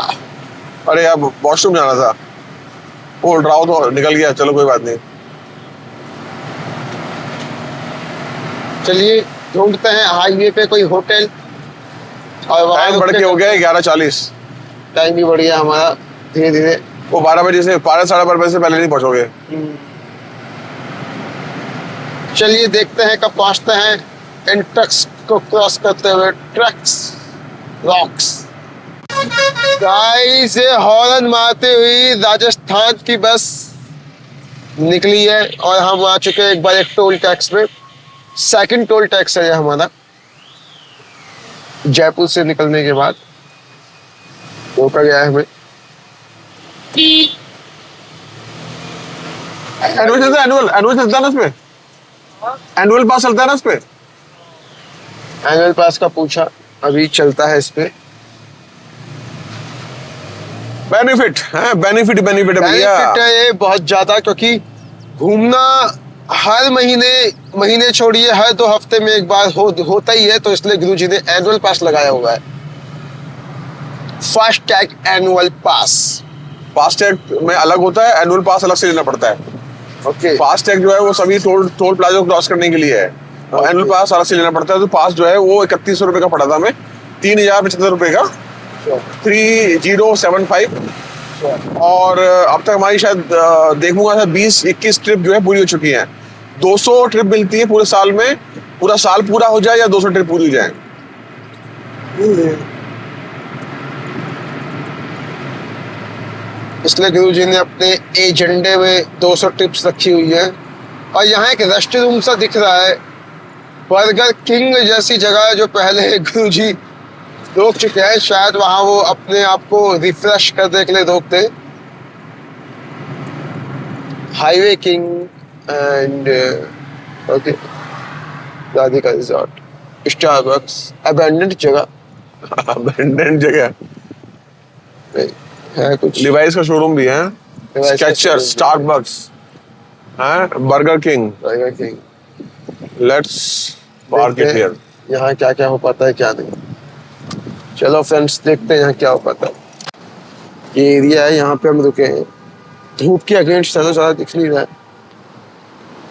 अरे यार वॉशरूम जाना था, वो ड्राउ तो निकल गया, चलो कोई बात नहीं। चलिए ढूंढते हैं हाईवे पे कोई होटल, और वहाँ टाइम बढ़ के हो गया 11:40। टाइम भी बढ़ गया हमारा धीरे धीरे। वो 12 बजे से 12 साढ़े 12 बजे से पहले नहीं पहुंचोगे। चलिए देखते हैं कब पहुंचते हैं इन ट्रक्स को क्रॉस करते हुए। ट्रक्स रॉक्स गाइस, ये हॉर्न मारती हुई राजस्थान की बस निकली है और हम आ चुके हैं एक बार एक टोल टैक्स में। सेकंड टोल टैक्स है ये हमारा, जयपुर से निकलने के बाद रोका गया है हमें। एनुअल चलता है, एनुअल चलता है ना इसमें, एनुअल पास चलता है ना इस पे। एनुअल पास का पूछा, अभी चलता है इस पे। बेनिफिट है, बेनिफिट है भैया। बेनिफिट है ये बहुत ज्यादा, क्योंकि घूमना हर महीने छोड़िए हर 2 हफ्ते में एक बार होता ही है, तो इसलिए गुरुजी ने एनुअल पास लगाया हुआ है। फास्टैग एनुअल पास। फास्टैग में अलग होता है, एनुअल पास अलग से लेना पड़ता है। ओके। फास्टैग जो है वो सभी टोल प्लाजा को क्रॉस करने के लिए है, और एनुअल पास अलग से लेना पड़ता है। तो पास जो है वो 3100 रुपए का पड़ा था हमें, 3075 रुपए का, 3075। और अब तक हमारी शायद देखूंगा 20-21 ट्रिप जो है पूरी हो चुकी हैं। 200 ट्रिप मिलती है पूरे साल में, पूरा साल पूरा हो जाए या 200 ट्रिप पूरी हो जाए। इसलिए गुरुजी ने अपने एजेंडे में 200 टिप्स रखी हुई है। और यहाँ एक रेस्ट रूम सा दिख रहा है, बर्गर किंग जैसी जगह जो पहले गुरुजी रोक चुके हैं, शायद वहाँ वो अपने आप को रिफ्रेश करने के लिए रोकते। Highway king and okay, Radhika resort, Starbucks, abandoned जगह। अबैंडन्ड जगह है कुछ। लिवाइस का शोरूम भी है, Levi's का स्केचर, showroom भी। स्टारबक्स है, burger king. Burger king. Let's park it here. यहाँ क्या क्या हो पाता है क्या नहीं। चलो फ्रेंड्स देखते हैं यहाँ क्या हो पाता है। ये एरिया है, यहाँ पे हम रुके हैं। धूप के अगेंस्ट ज़्यादा दिख नहीं रहा है,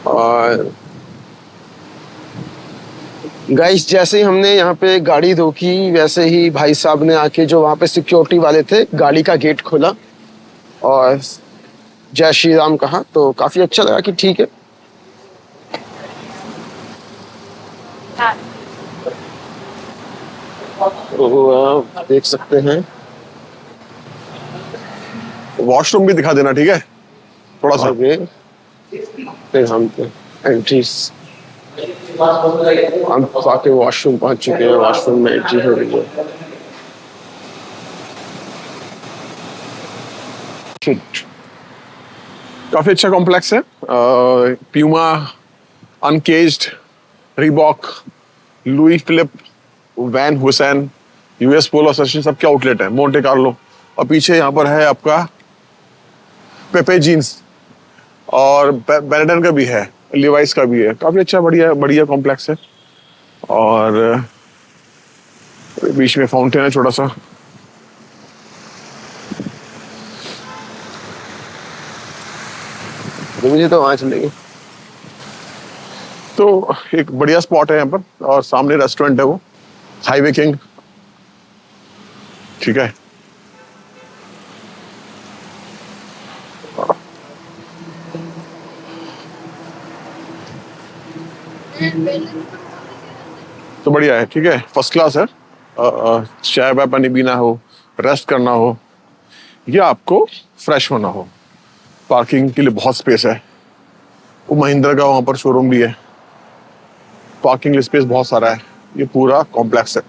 और गाइस जैसे ही हमने यहाँ पे गाड़ी रोकी वैसे ही भाई साहब ने आके जो वहाँ पे सिक्योरिटी वाले थे गाड़ी का गेट खोला और जय श्री राम कहा, तो काफी अच्छा लगा कि ठीक है। तो आप देख सकते हैं, वॉशरूम भी दिखा देना, ठीक है, थोड़ा सा। आगे फिर हम एंट्रीज, हम आके वॉशरूम पहुंच चुके हैं, वॉशरूम में एंट्री हो रही है। काफी अच्छा कॉम्प्लेक्स है। Puma, Uncaged, Reebok, Louis Philippe, Van Heusen, US Polo Association सबके आउटलेट है, मोंटे कार्लो। और पीछे यहाँ पर है आपका पेपे जीन्स और बेनेटन का भी है, लिवाइस का भी है। काफी अच्छा बढ़िया बढ़िया कॉम्प्लेक्स है। और बीच में फाउंटेन है छोटा सा। मुझे तो वहां चलेंगे। तो एक बढ़िया स्पॉट है यहाँ पर और सामने रेस्टोरेंट है वो हाईवे किंग, ठीक है। तो बढ़िया है, ठीक है, फर्स्ट क्लास है। चाय वाय पानी पीना हो, रेस्ट करना हो या आपको फ्रेश होना हो, पार्किंग के लिए बहुत स्पेस है। वो महिंद्रा का वहां पर शोरूम भी है, पार्किंग स्पेस बहुत सारा है। ये पूरा कॉम्प्लेक्स है।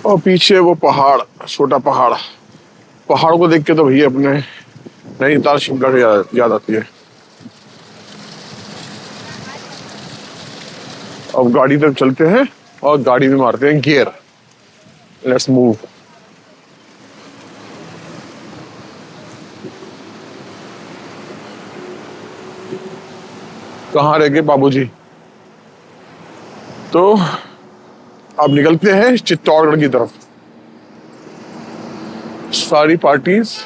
और पीछे वो पहाड़, छोटा पहाड़, पहाड़ को देख के तो भैया अपने नैनीताल शिमला की याद आती है। अब गाड़ी तक चलते हैं और गाड़ी में मारते हैं गियर। Let's move. कहाँ रह गए बाबूजी? तो अब निकलते हैं चित्तौड़गढ़ की तरफ। सारी पार्टीज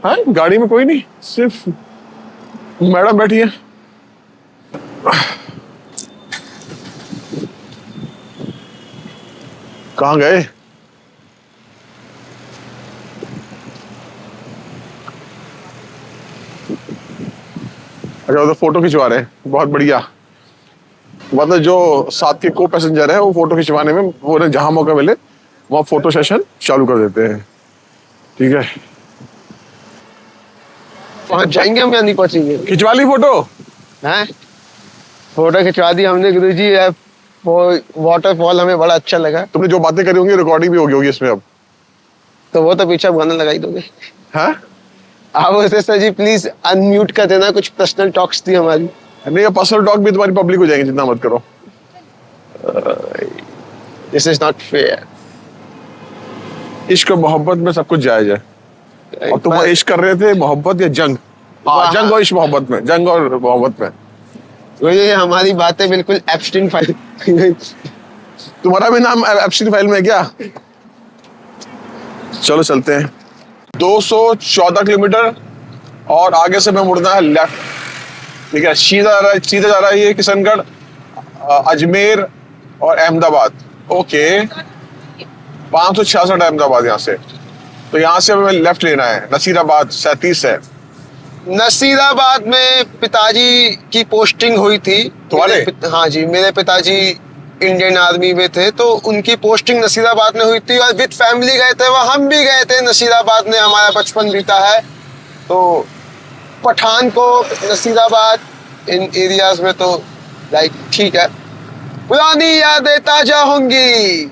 है गाड़ी में, कोई नहीं, सिर्फ मैडम बैठी है। कहाँ गए? अच्छा उधर फोटो खिंचवा रहे हैं, बहुत बढ़िया। मतलब जो साथ के को पैसेंजर है वो फोटो खिंचवाने में, वो जहां मौका मिले वहां फोटो सेशन चालू कर देते हैं, ठीक है। पहुंच जाएंगे हम या नहीं पहुंचेंगे? खिंचवा ली फोटो? हैं, फोटो खिंचवा दी हमने गुरुजी। वो वाटरफॉल हमें बड़ा अच्छा लगा। तुमने जो बातें करी होंगी रिकॉर्डिंग भी होगी इसमें अब। तो वो तो पीछे गाना लगा ही दोगे। हाँ आप उसे सर जी प्लीज अनम्यूट कर देना, कुछ पर्सनल टॉक्स थी हमारी। नहीं, पर्सनल टॉक भी तुम्हारी पब्लिक हो जाएंगे, जितना मत करो। This is not fair. इश्क और मोहब्बत में सब कुछ जायज है। और तुम इश्क कर रहे थे, मोहब्बत या जंग? हाँ, जंग और इश्क मोहब्बत में, जंग और मोहब्बत में। ये हमारी बातें बिल्कुल एप्स्टीन फाइल। तुम्हारा भी नाम एप्स्टीन फाइल में है क्या? चलो चलते हैं। 214 किलोमीटर और आगे से मैं मुड़ना है लेफ्ट, ठीक है। सीधा जा रहा है ये किशनगढ़, अजमेर और अहमदाबाद। ओके, 566 अहमदाबाद यहाँ से। तो यहाँ से हमें लेफ्ट लेना है। नसीराबाद 37 है। नसीराबाद में पिताजी की पोस्टिंग हुई थी। तुम्हारे? हाँ जी, मेरे पिताजी इंडियन आर्मी में थे, तो उनकी पोस्टिंग नसीराबाद में हुई थी और विद फैमिली गए थे। वह हम भी गए थे, नसीराबाद में हमारा बचपन बीता है। तो पठानकोट, नसीराबाद, इन एरियाज में तो लाइक ठीक है, पुरानी यादें ताजा होंगी।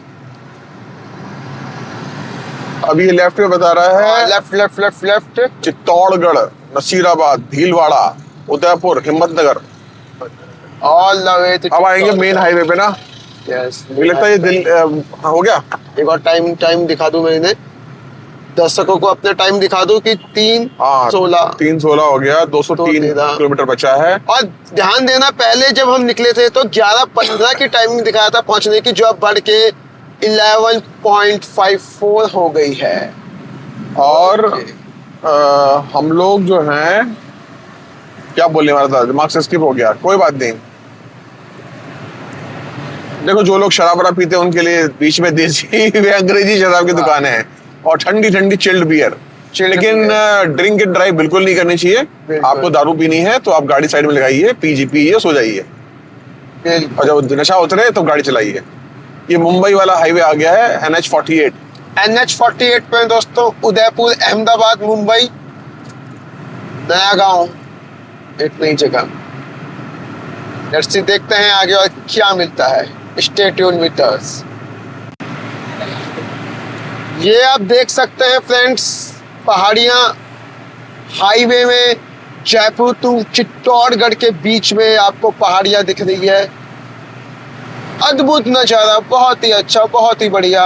अभी ये लेफ्ट में बता रहा है। Left left left left. Chittorgarh, Nasirabad, Bhilwara, Udaipur, Himmatnagar, all the way to. अब आएंगे मेन हाईवे पे ना। यस, मुझे लगता है ये दिल हो गया। एक बार टाइम दिखा दूं मैंने दर्शकों को, अपने टाइम दिखा दूं कि 3:16 3:16 हो गया। 203 किलोमीटर बचा है। और ध्यान देना, पहले जब हम निकले थे तो 11:15 की टाइमिंग दिखाया था पहुंचने की, जो अब बढ़ के 11.54 हो गई है। और हम लोग जो हैं क्या बोलने वाला था, दिमाग से स्किप हो गया, कोई बात नहीं। देखो जो लोग शराब वराब पीते हैं उनके लिए बीच में देसी वे अंग्रेजी शराब की दुकानें हैं और ठंडी ठंडी चिल्ड बियर। लेकिन ड्रिंक एंड ड्राइव बिल्कुल नहीं करनी चाहिए। आपको दारू पीनी है तो आप गाड़ी साइड में लगाइए, पीजिए, सो जाइए, और जब नशा उतरे तो गाड़ी चलाइए। ये मुंबई वाला हाईवे आ गया है, NH48। NH48 पे दोस्तों उदयपुर, अहमदाबाद, मुंबई, नया गांव, एक नई जगह। लेट्स सी, देखते हैं आगे और क्या मिलता है। Stay tune with us. ये आप देख सकते हैं फ्रेंड्स, पहाड़ियां हाईवे में, जयपुर टू चित्तौड़गढ़ के बीच में आपको पहाड़ियां दिख रही है। अद्भुत नजारा, बहुत ही अच्छा, बहुत ही बढ़िया।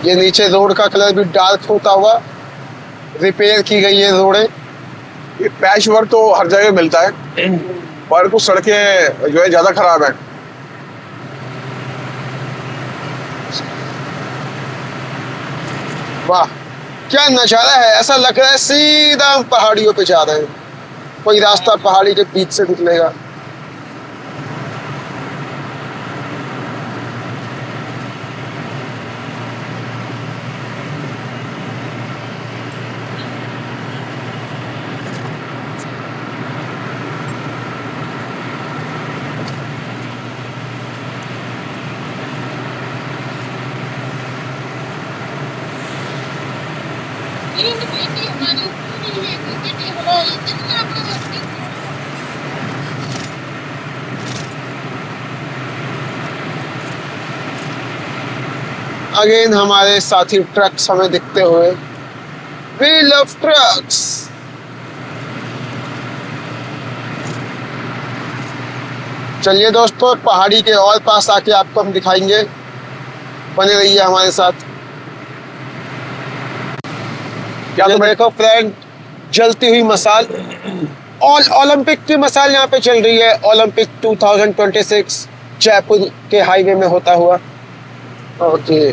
ये नीचे रोड का कलर भी डार्क होता हुआ, रिपेयर की गई है रोडें। ये पैच वर्क तो हर जगह मिलता है, पर कुछ सड़कें जो है ज्यादा खराब है। वाह, क्या नजारा है! ऐसा लग रहा है सीधा हम पहाड़ियों पे जा रहे हैं, कोई रास्ता पहाड़ी के बीच से निकलेगा। अगेन हमारे साथी ट्रक्स हमें दिखते हुए। We love trucks. चलिए दोस्तों, पहाड़ी के और पास आके आपको हम दिखाएंगे, बने रहिए हमारे साथ। क्या ये तो देखो फ्रेंड, जलती हुई मसाल, ओलंपिक की मसाल यहाँ पे चल रही है। ओलंपिक 2026 जयपुर के हाईवे में होता हुआ। ओके,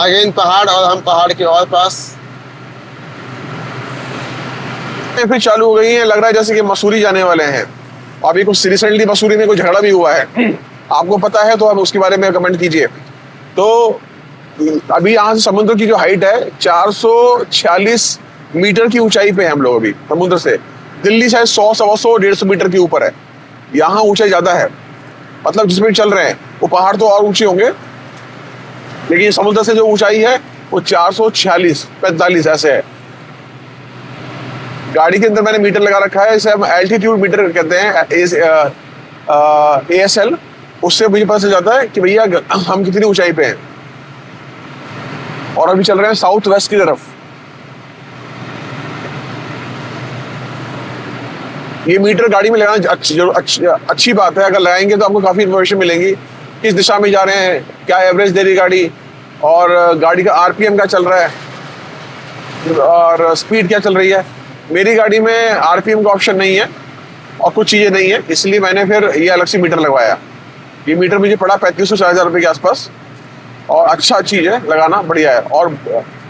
अगेन पहाड़ और हम पहाड़ के और पास। फिर चालू हो गई है, लग रहा है जैसे कि मसूरी जाने वाले हैं। अभी कुछ रिसेंटली मसूरी में कोई झगड़ा भी हुआ है, आपको पता है तो आप उसके बारे में कमेंट कीजिए। तो अभी यहाँ से समुद्र की जो हाइट है 446 मीटर की ऊंचाई पे है हम लोग अभी समुद्र से। दिल्ली शायद 100, 125, 150 मीटर के ऊपर है, यहाँ ऊंचाई ज्यादा है। मतलब जिसमें चल रहे हैं वो पहाड़ तो और ऊंचे होंगे, लेकिन समुद्र से जो ऊंचाई है वो 446, 45 ऐसे है। गाड़ी के अंदर मैंने मीटर लगा रखा है, इसे हम एल्टीट्यूड मीटर कहते हैं, ASL। उससे मुझे पता चल जाता है कि भैया हम कितनी ऊंचाई पे हैं। और अभी चल रहे हैं साउथ वेस्ट की तरफ। ये मीटर गाड़ी में लगाना अच्छी बात है। अगर लगाएंगे तो आपको काफी इन्फॉर्मेशन मिलेगी, किस दिशा में जा रहे हैं, क्या एवरेज दे रही गाड़ी, और गाड़ी का RPM क्या चल रहा है, और स्पीड क्या चल रही है। मेरी गाड़ी में RPM का ऑप्शन नहीं है और कुछ चीजें नहीं है, इसलिए मैंने फिर ये अलग से मीटर लगवाया। ये मीटर मुझे पड़ा 3500-4000 रुपये के आसपास, और अच्छा चीज है, लगाना बढ़िया है। और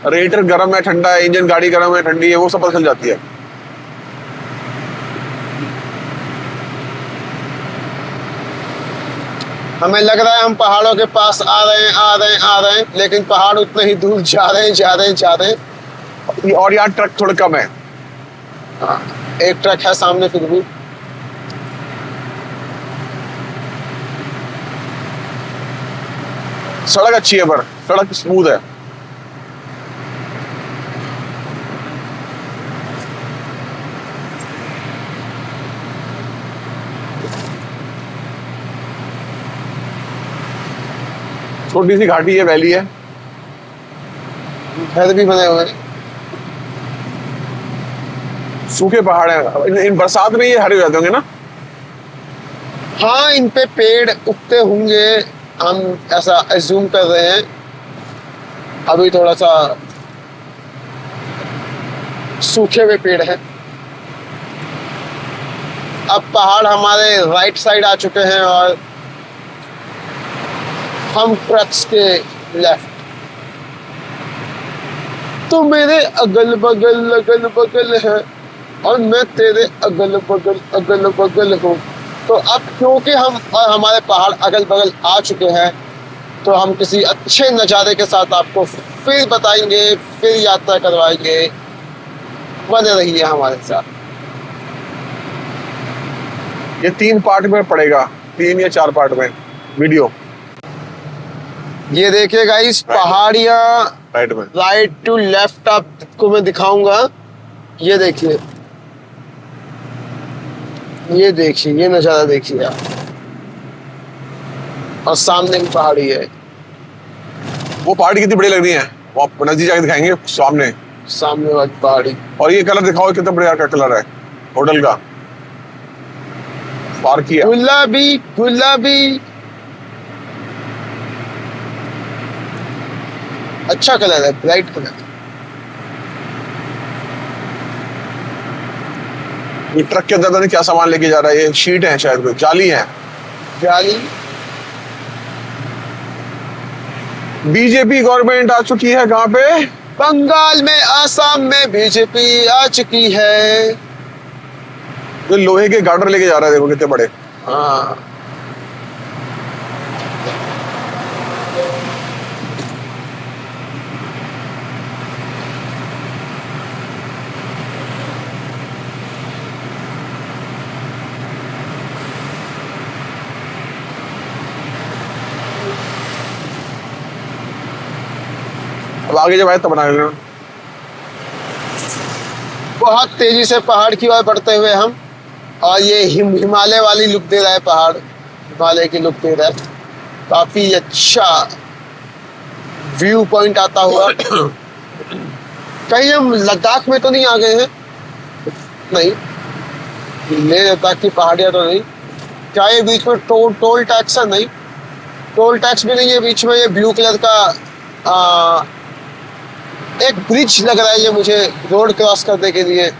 रेडिएटर गर्म है, ठंडा है, इंजन गाड़ी गर्म है, ठंडी है, वो सब पता चल जाती है। हमें लग रहा है हम पहाड़ों के पास आ रहे हैं, लेकिन पहाड़ उतने ही दूर जा रहे हैं। और यहाँ ट्रक थोड़े कम है। एक ट्रक है सामने फिर भी। सड़क अच्छी है, पर सड़क स्मूथ है। छोटी सी घाटी है, वैली है, घर भी बने हुए हैं। सूखे पहाड़ है। इन बरसात में ये हरे हो जाते होंगे ना। हाँ, इन पे पेड़ उगते होंगे, हम ऐसा एज्यूम कर रहे हैं। अभी थोड़ा सा सूखे हुए पेड़ हैं। अब पहाड़ हमारे राइट साइड आ चुके हैं और हम ट्रक्स के लेफ्ट। तो मेरे अगल बगल है और मैं तेरे अगल बगल हूँ। तो अब क्योंकि हम और हमारे पहाड़ अगल बगल आ चुके हैं, तो हम किसी अच्छे नज़ारे के साथ आपको फिर बताएंगे, फिर यात्रा करवाएंगे। बने रहिए हमारे साथ। ये 3 पार्ट में पड़ेगा, 3 या 4 पार्ट में वीडियो। ये देखिए गाइस, पहाड़ियाँ राइट में, राइट टू लेफ्ट आपको मैं दिखाऊंगा। ये देखिए, ये देखिए, ये नज़ारा देखिए आप, और सामने भी पहाड़ी है। वो पहाड़ी कितनी बड़ी लग रही है, वो आप नजदीक जाके दिखाएंगे सामने। सामने वाली पहाड़ी। और ये कलर दिखाओ, कितना बढ़िया का कलर है होटल का, पार्क किया। गुलाबी गुलाबी, अच्छा कलर है, ब्राइट कलर। ये ट्रक के अंदर पता नहीं क्या सामान लेके जा रहा है, ये शीट है शायद, कोई जाली है। जाली। बीजेपी गवर्नमेंट आ चुकी है कहाँ पे? बंगाल में, आसाम में बीजेपी आ चुकी है। तो लोहे के गार्डर लेके जा रहा है, देखो कितने बड़े। हाँ, अब आगे जब आए तब बना लेना। बहुत तेजी से पहाड़ की ओर बढ़ते हुए हम, और ये हिमालय वाली लुक दे रहा है पहाड़, हिमालय की लुक दे रहा है। काफी अच्छा व्यू पॉइंट आता हुआ। कहीं हम लद्दाख में तो नहीं आ गए हैं? नहीं, लेह लद्दाख की पहाड़ियाँ तो नहीं। क्या ये बीच में टोल टैक्स है? नहीं, टोल टैक्स भी नहीं है बीच में। ये ब्लू कलर का एक ब्रिज लग रहा है ये मुझे, रोड क्रॉस करने के लिए।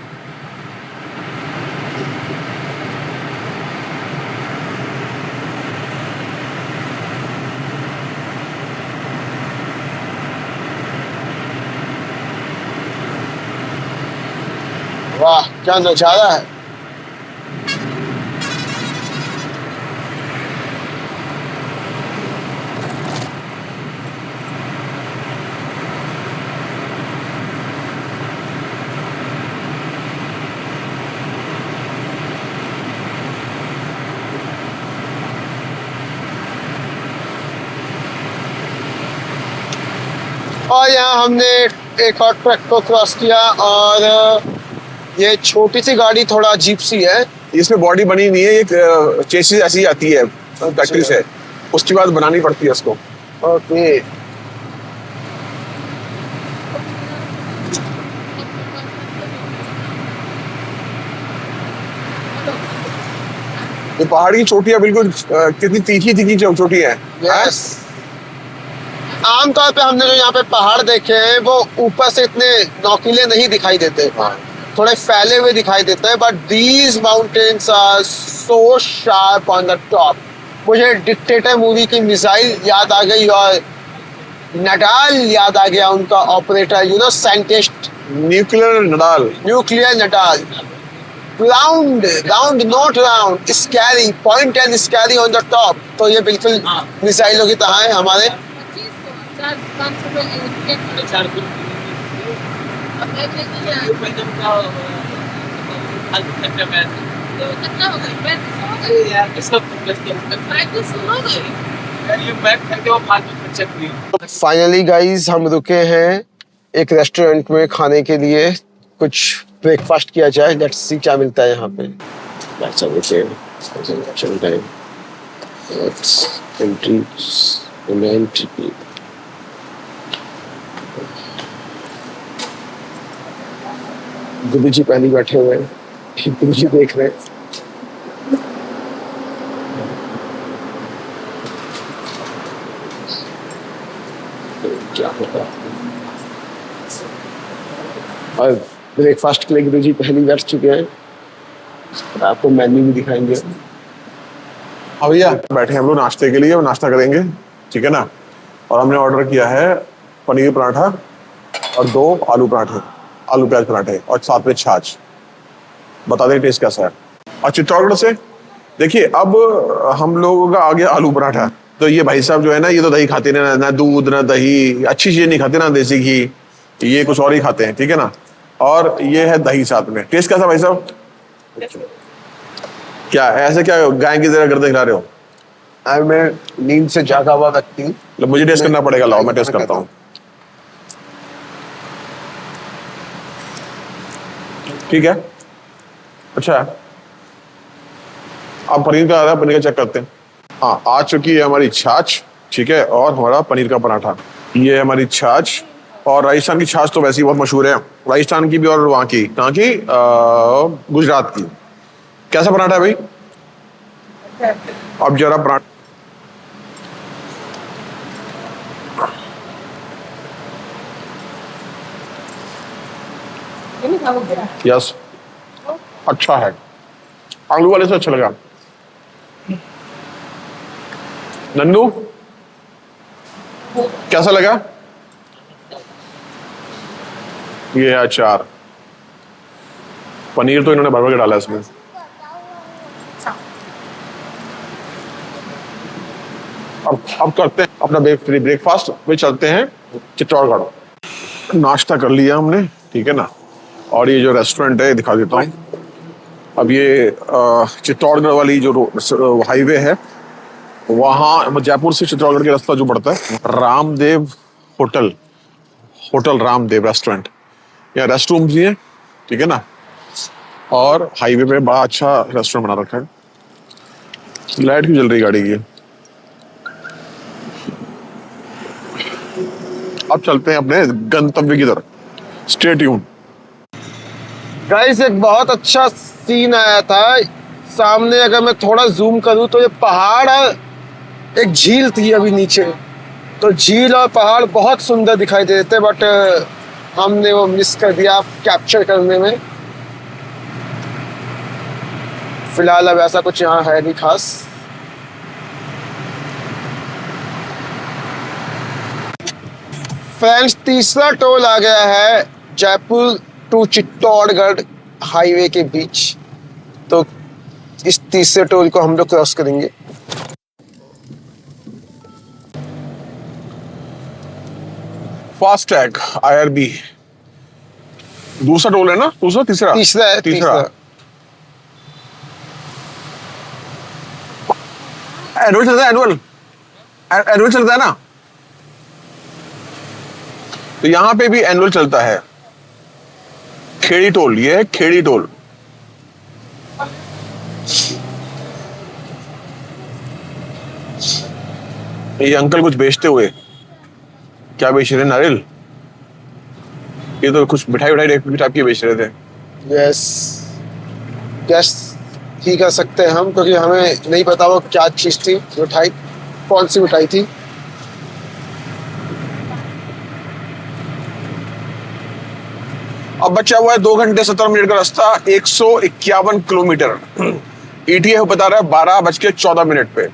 वाह, क्या नजारा है। और यहाँ हमने एक और ट्रक को क्रॉस किया, और ये छोटी सी गाड़ी थोड़ा अजीब सी है। इसमें बॉडी बनी नहीं है, एक चेसिस ऐसी आती है फैक्ट्री से, उसके बाद बनानी पड़ती है इसको। ओके, ये पहाड़ की चोटियां बिल्कुल कितनी तीखी तीखी चोटी है। यस। आमतौर पे हमने जो यहाँ पे पहाड़ देखे हैं वो ऊपर से इतने नौकीले नहीं दिखाई देते, थोड़े फैले हुए दिखाई देते हैं, but these mountains are so sharp on the top. मुझे डिक्टेटर मूवी की मिसाइल याद आ गई, और नडाल याद आ गया, उनका operator, you know, scientist. Nuclear Nadal, round round not round, scary, point and scary on the top. तो ये बिल्कुल मिसाइलों की तरह है हमारे। 400-500 में 4 कितना हो गई? 3500 हो गई यार, इसका 3500 हो गई। ये बैक करके वो फालतू खर्चा करिए। फाइनली गाइस, हम रुके हैं एक रेस्टोरेंट में खाने के लिए, कुछ ब्रेकफास्ट किया जाए। लेट्स सी क्या मिलता है यहाँ पे। गुरु जी पहले बैठे हुए हैं, गुरु जी देख रहे हैं। क्या होगा, और ब्रेकफास्ट के लिए गुरु जी पहले बैठ चुके हैं, आपको मेन्यू भी दिखाएंगे। हाँ भैया, बैठे हैं हम लोग नाश्ते के लिए, नाश्ता करेंगे, ठीक है ना। और हमने ऑर्डर किया है पनीर पराठा और 2 आलू पराठे, आलू प्याज पराठे और साथ में छाछ। बता दें टेस्ट कैसा है। और चित्तौड़गढ़ से देखिए, अब हम लोगों का आ गया आलू पराठा। तो ये भाई साहब जो है ना, ये तो दही खाते नहीं, ना दूध ना दही, अच्छी चीजें नहीं खाते ना, देसी घी, ये कुछ और ही खाते हैं, ठीक है ना। और ये है दही साथ में। टेस्ट कैसा भाई साहब? क्या ऐसे, क्या गाय की तरह गर्दन हिला रहे हो? अब मैं नींद से जागा हुआ व्यक्ति हूँ। मतलब मुझे टेस्ट करना पड़ेगा, लाओ मैं टेस्ट करता हूँ। ठीक है, अच्छा है। अब पनीर का आ रहा है, पनीर का चेक करते हैं। हाँ, आ चुकी है हमारी छाछ, ठीक है, और हमारा पनीर का पराठा। ये है हमारी छाछ। और राजस्थान की छाछ तो वैसे ही बहुत मशहूर है, राजस्थान की भी और वहाँ की, कहाँ की, गुजरात की। कैसा पराठा है भाई? अब जरा पराठा, यस, अच्छा है। आलू वाले से अच्छा लगा। नन्नू, कैसा लगा? ये है अचार। पनीर तो इन्होंने भर भर के डाला है इसमें। अब करते हैं अपना ब्रेकफास्ट में, चलते हैं चित्तौड़गढ़। नाश्ता कर लिया हमने, ठीक है ना। और ये जो रेस्टोरेंट है दिखा देता हूँ। अब ये चित्तौड़गढ़ वाली जो हाईवे है, वहाँ जयपुर से चित्तौड़गढ़ का रास्ता जो पड़ता है, Ramdev hotel, hotel Ramdev restaurant. यहाँ रेस्ट रूम भी है, ठीक है ना। और हाईवे पे बड़ा अच्छा रेस्टोरेंट बना रखा है। लाइट क्यों जल रही गाड़ी की? अब चलते हैं अपने गंतव्य की तरफ। Stay tune. गाइस, एक बहुत अच्छा सीन आया था सामने। अगर मैं थोड़ा जूम करूं तो ये पहाड़ और एक झील थी अभी नीचे। तो झील और पहाड़ बहुत सुंदर दिखाई दे रहे थे, बट हमने वो मिस कर दिया कैप्चर करने में। फिलहाल अब ऐसा कुछ यहाँ है नहीं खास। फ्रेंड्स, तीसरा टोल आ गया है जयपुर टू चित्तौड़गढ़ हाईवे के बीच। तो इस तीसरे टोल को हम लोग क्रॉस करेंगे। FASTag IRB। दूसरा टोल है ना? दूसरा, तीसरा, तीसरा है, तीसरा। एनुअल चलता है, एनुअल एनुअल चलता है ना। तो यहाँ पे भी एनुअल चलता है। खेड़ी टोल, ये है खेड़ी टोल। ये अंकल कुछ बेचते हुए, क्या बेच रहे? नारियल। ये तो कुछ मिठाई टाइप की बेच रहे थे। यस, गैस ही कर सकते हैं हम, क्योंकि हमें नहीं पता वो क्या चीज थी, मिठाई कौन सी मिठाई थी। अब बचा हुआ है 2 घंटे 17 मिनट का रास्ता, 151 किलोमीटर। ETA बता रहा है 12:14 पे।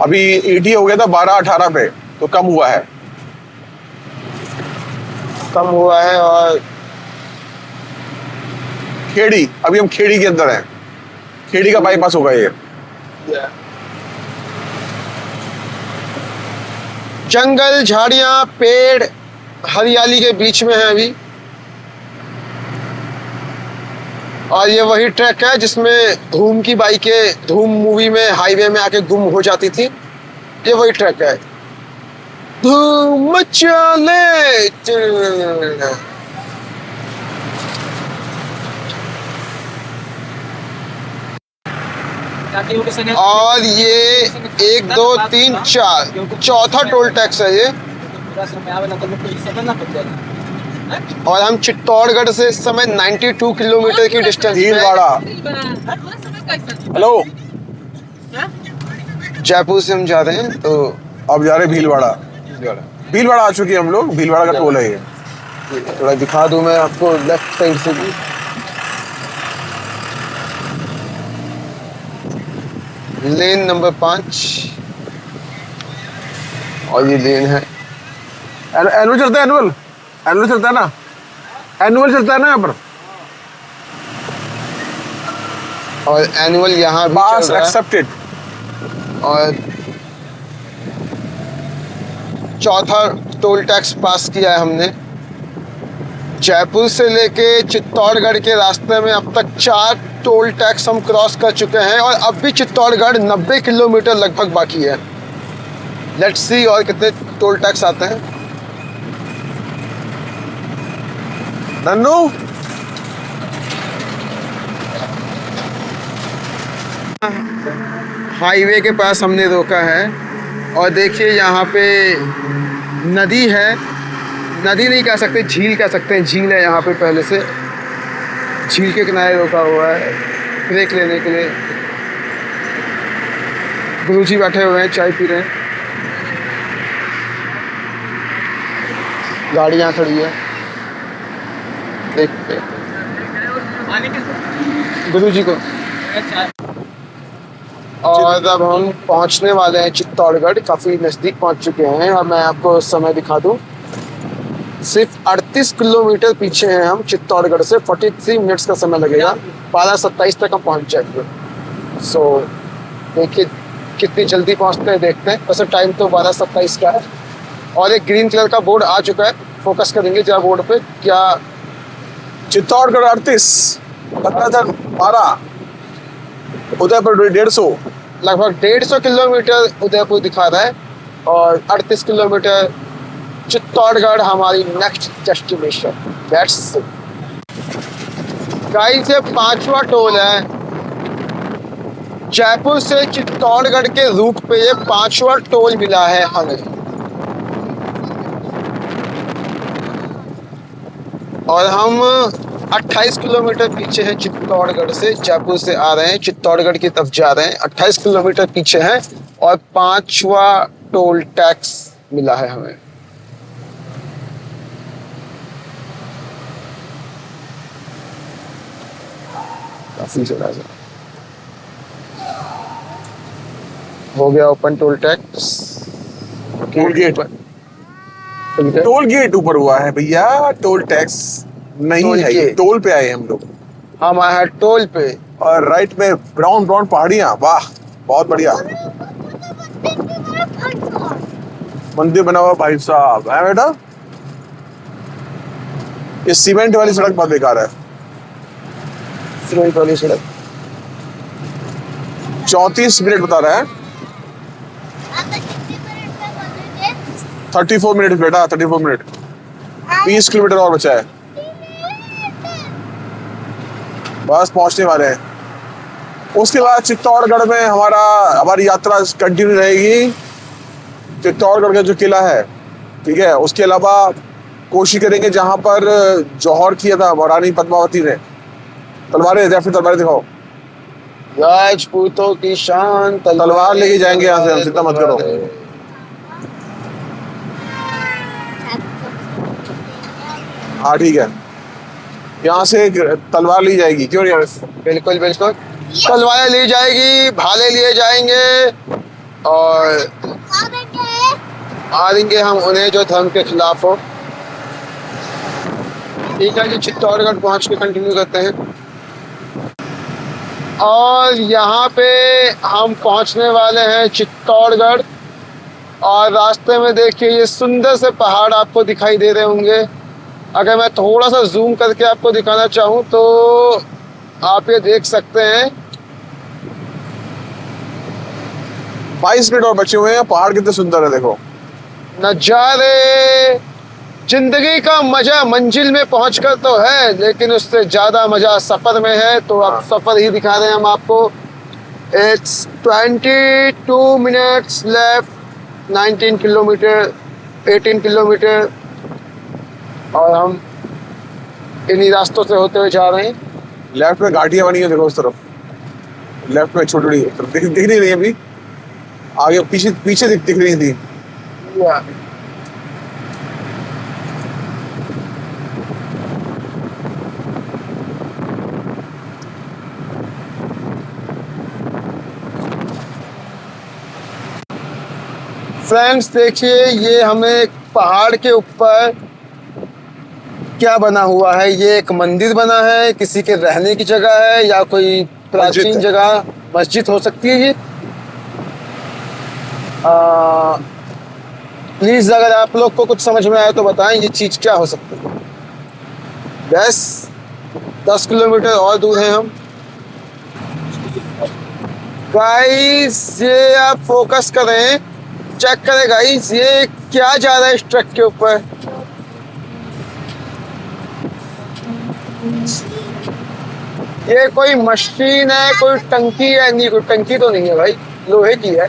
अभी ETA हो गया था 12:18 पे, तो कम हुआ है। कम हुआ है। और खेड़ी, अभी हम खेड़ी के अंदर हैं। खेड़ी का बाईपास होगा ये। जंगल, झाड़ियां, पेड़, हरियाली के बीच में है अभी। और ये वही ट्रैक है जिसमें धूम की बाइकें धूम मूवी में हाईवे में आके गुम हो जाती थी। ये वही ट्रैक है। धूम मचाले चल। और ये 1 2 3 4 चौथा टोल टैक्स है ये। और हम चित्तौड़गढ़ से इस समय 92 किलोमीटर की डिस्टेंस पे भीलवाड़ा। हेलो, जयपुर से हम जा रहे हैं। तो अब जा रहे हैं भीलवाड़ा। भीलवाड़ा आ चुके हैं हम लोग। भीलवाड़ा का टोल है ये। थोड़ा दिखा दूं मैं आपको लेफ्ट साइड से भी। लेन नंबर 5 और ये लेन है। एनुअल चलता है, एनुअल। एनुअल चलता है ना, एनुअल चलता है ना यहाँ पर। और एनुअल यहाँ भी पास चल रहा है। एक्सेप्टेड। और चौथा टोल टैक्स पास किया है हमने। जयपुर से लेके चित्तौड़गढ़ के रास्ते में अब तक 4 टोल टैक्स हम क्रॉस कर चुके हैं और अब भी चित्तौड़गढ़ 90 किलोमीटर लगभग बाकी है। लेट्स सी और कितने टोल टैक्स आते हैं। नन्नू हाईवे के पास हमने रोका है और देखिए यहाँ पे नदी है, नदी नहीं कह सकते, झील कह सकते हैं। झील है यहाँ पे पहले से। झील के किनारे रोका हुआ है ब्रेक लेने के लिए। गुरुजी बैठे हुए हैं, चाय पी रहे हैं। गाड़ियाँ खड़ी है, देखते हैं गुरुजी को। और अब हम पहुंचने वाले हैं चित्तौड़गढ़, काफ़ी नज़दीक पहुंच चुके हैं। और मैं आपको समय दिखा दूं, सिर्फ 38 किलोमीटर पीछे हैं हम चित्तौड़गढ़ से। 43 मिनट्स का समय लगेगा, 12:27 तक हम पहुंच जाएंगे। सो देखिए कितनी जल्दी पहुंचते हैं, देखते हैं। वैसे टाइम तो 12:27 का है। और एक ग्रीन कलर का बोर्ड आ चुका है, फोकस करेंगे जरा बोर्ड पे। क्या चित्तौड़गढ़ 38, पटनाधर 12, उदयपुर 150। लगभग 150 किलोमीटर उदयपुर दिखा रहा है और 38 किलोमीटर चित्तौड़गढ़ हमारी नेक्स्ट डेस्टिनेशन। दैट्स गाइस, ये 5वां टोल है। जयपुर से चित्तौड़गढ़ के रूट पे ये 5वां टोल मिला है हमें। और हम 28 किलोमीटर पीछे हैं चित्तौड़गढ़ से। जयपुर से आ रहे हैं, चित्तौड़गढ़ की तरफ जा रहे हैं। 28 किलोमीटर पीछे हैं और 5वां टोल टैक्स मिला है हमें। काफी ज्यादा हो गया open toll tax. Toll gate, toll gate ऊपर हुआ है भैया, टोल टैक्स नहीं टोल है। ये गेट। टोल पे आए हम लोग। हम आए हैं टोल पे। और राइट में ब्राउन ब्राउन पहाड़ियाँ, वाह बहुत बढ़िया। मंदिर बना हुआ भाई साहब है बेटा। ये सीमेंट वाली सड़क बहुत बेकार है। सीमेंट वाली सड़क। 34 मिनट बता रहा है। 34 मिनट बेटा, 34 मिनट। 20 किलोमीटर और बचा है, बस पहुंचने वाले हैं। उसके बाद चित्तौड़गढ़ में हमारी यात्रा कंटिन्यू रहेगी। चित्तौड़गढ़ का जो किला है, ठीक है, उसके अलावा कोशिश करेंगे जहां पर जौहर किया था महारानी पद्मावती ने। तलवारें दिखाओ। राजपूतों की शान तलवार लेके जाएंगे यहाँ से हम, चिंता मत करो। हाँ ठीक है, यहाँ से तलवार ली जाएगी, क्यों नहीं? बिल्कुल बिल्कुल, तलवारें ली जाएगी, भाले लिए जाएंगे और मारेंगे हम उन्हें जो धर्म के खिलाफ हो। ठीक है जी, चित्तौड़गढ़ पहुंच के कंटिन्यू करते हैं। और यहाँ पे हम पहुंचने वाले हैं चित्तौड़गढ़। और रास्ते में देखिए ये सुंदर से पहाड़ आपको दिखाई दे रहे होंगे। अगर मैं थोड़ा सा जूम करके आपको दिखाना चाहूँ तो आप ये देख सकते हैं। 22 मिनट और बचे हुए हैं। पहाड़ कितने सुंदर है, देखो नजारे। जिंदगी का मजा मंजिल में पहुंचकर तो है, लेकिन उससे ज्यादा मजा सफर में है। तो अब सफर ही दिखा रहे हैं हम आपको। It's 22 minutes left, 19 kilometre, 18 kilometre. और हम इन्हीं रास्तों से होते हुए जा रहे हैं। लेफ्ट में घाटियां बनी है, देखो उस तरफ। लेफ्ट में छोटी दिख नहीं रही अभी, आगे पीछे दिख रही थी। फ्रेंड्स देखिए, ये हमें पहाड़ के ऊपर क्या बना हुआ है? ये एक मंदिर बना है, किसी के रहने की जगह है या कोई प्राचीन मस्जिद है। जगह? मस्जिद हो सकती है ये। प्लीज अगर आप लोग को कुछ समझ में आए तो बताएं ये चीज क्या हो सकती है। बस 10 किलोमीटर और दूर हैं हम। गाइस ये आप फोकस करें, चेक करें गाइस, ये क्या जा रहा है इस ट्रक के ऊपर? ये कोई मशीन है, कोई टंकी है? नहीं, कोई टंकी तो नहीं है भाई, लोहे की है।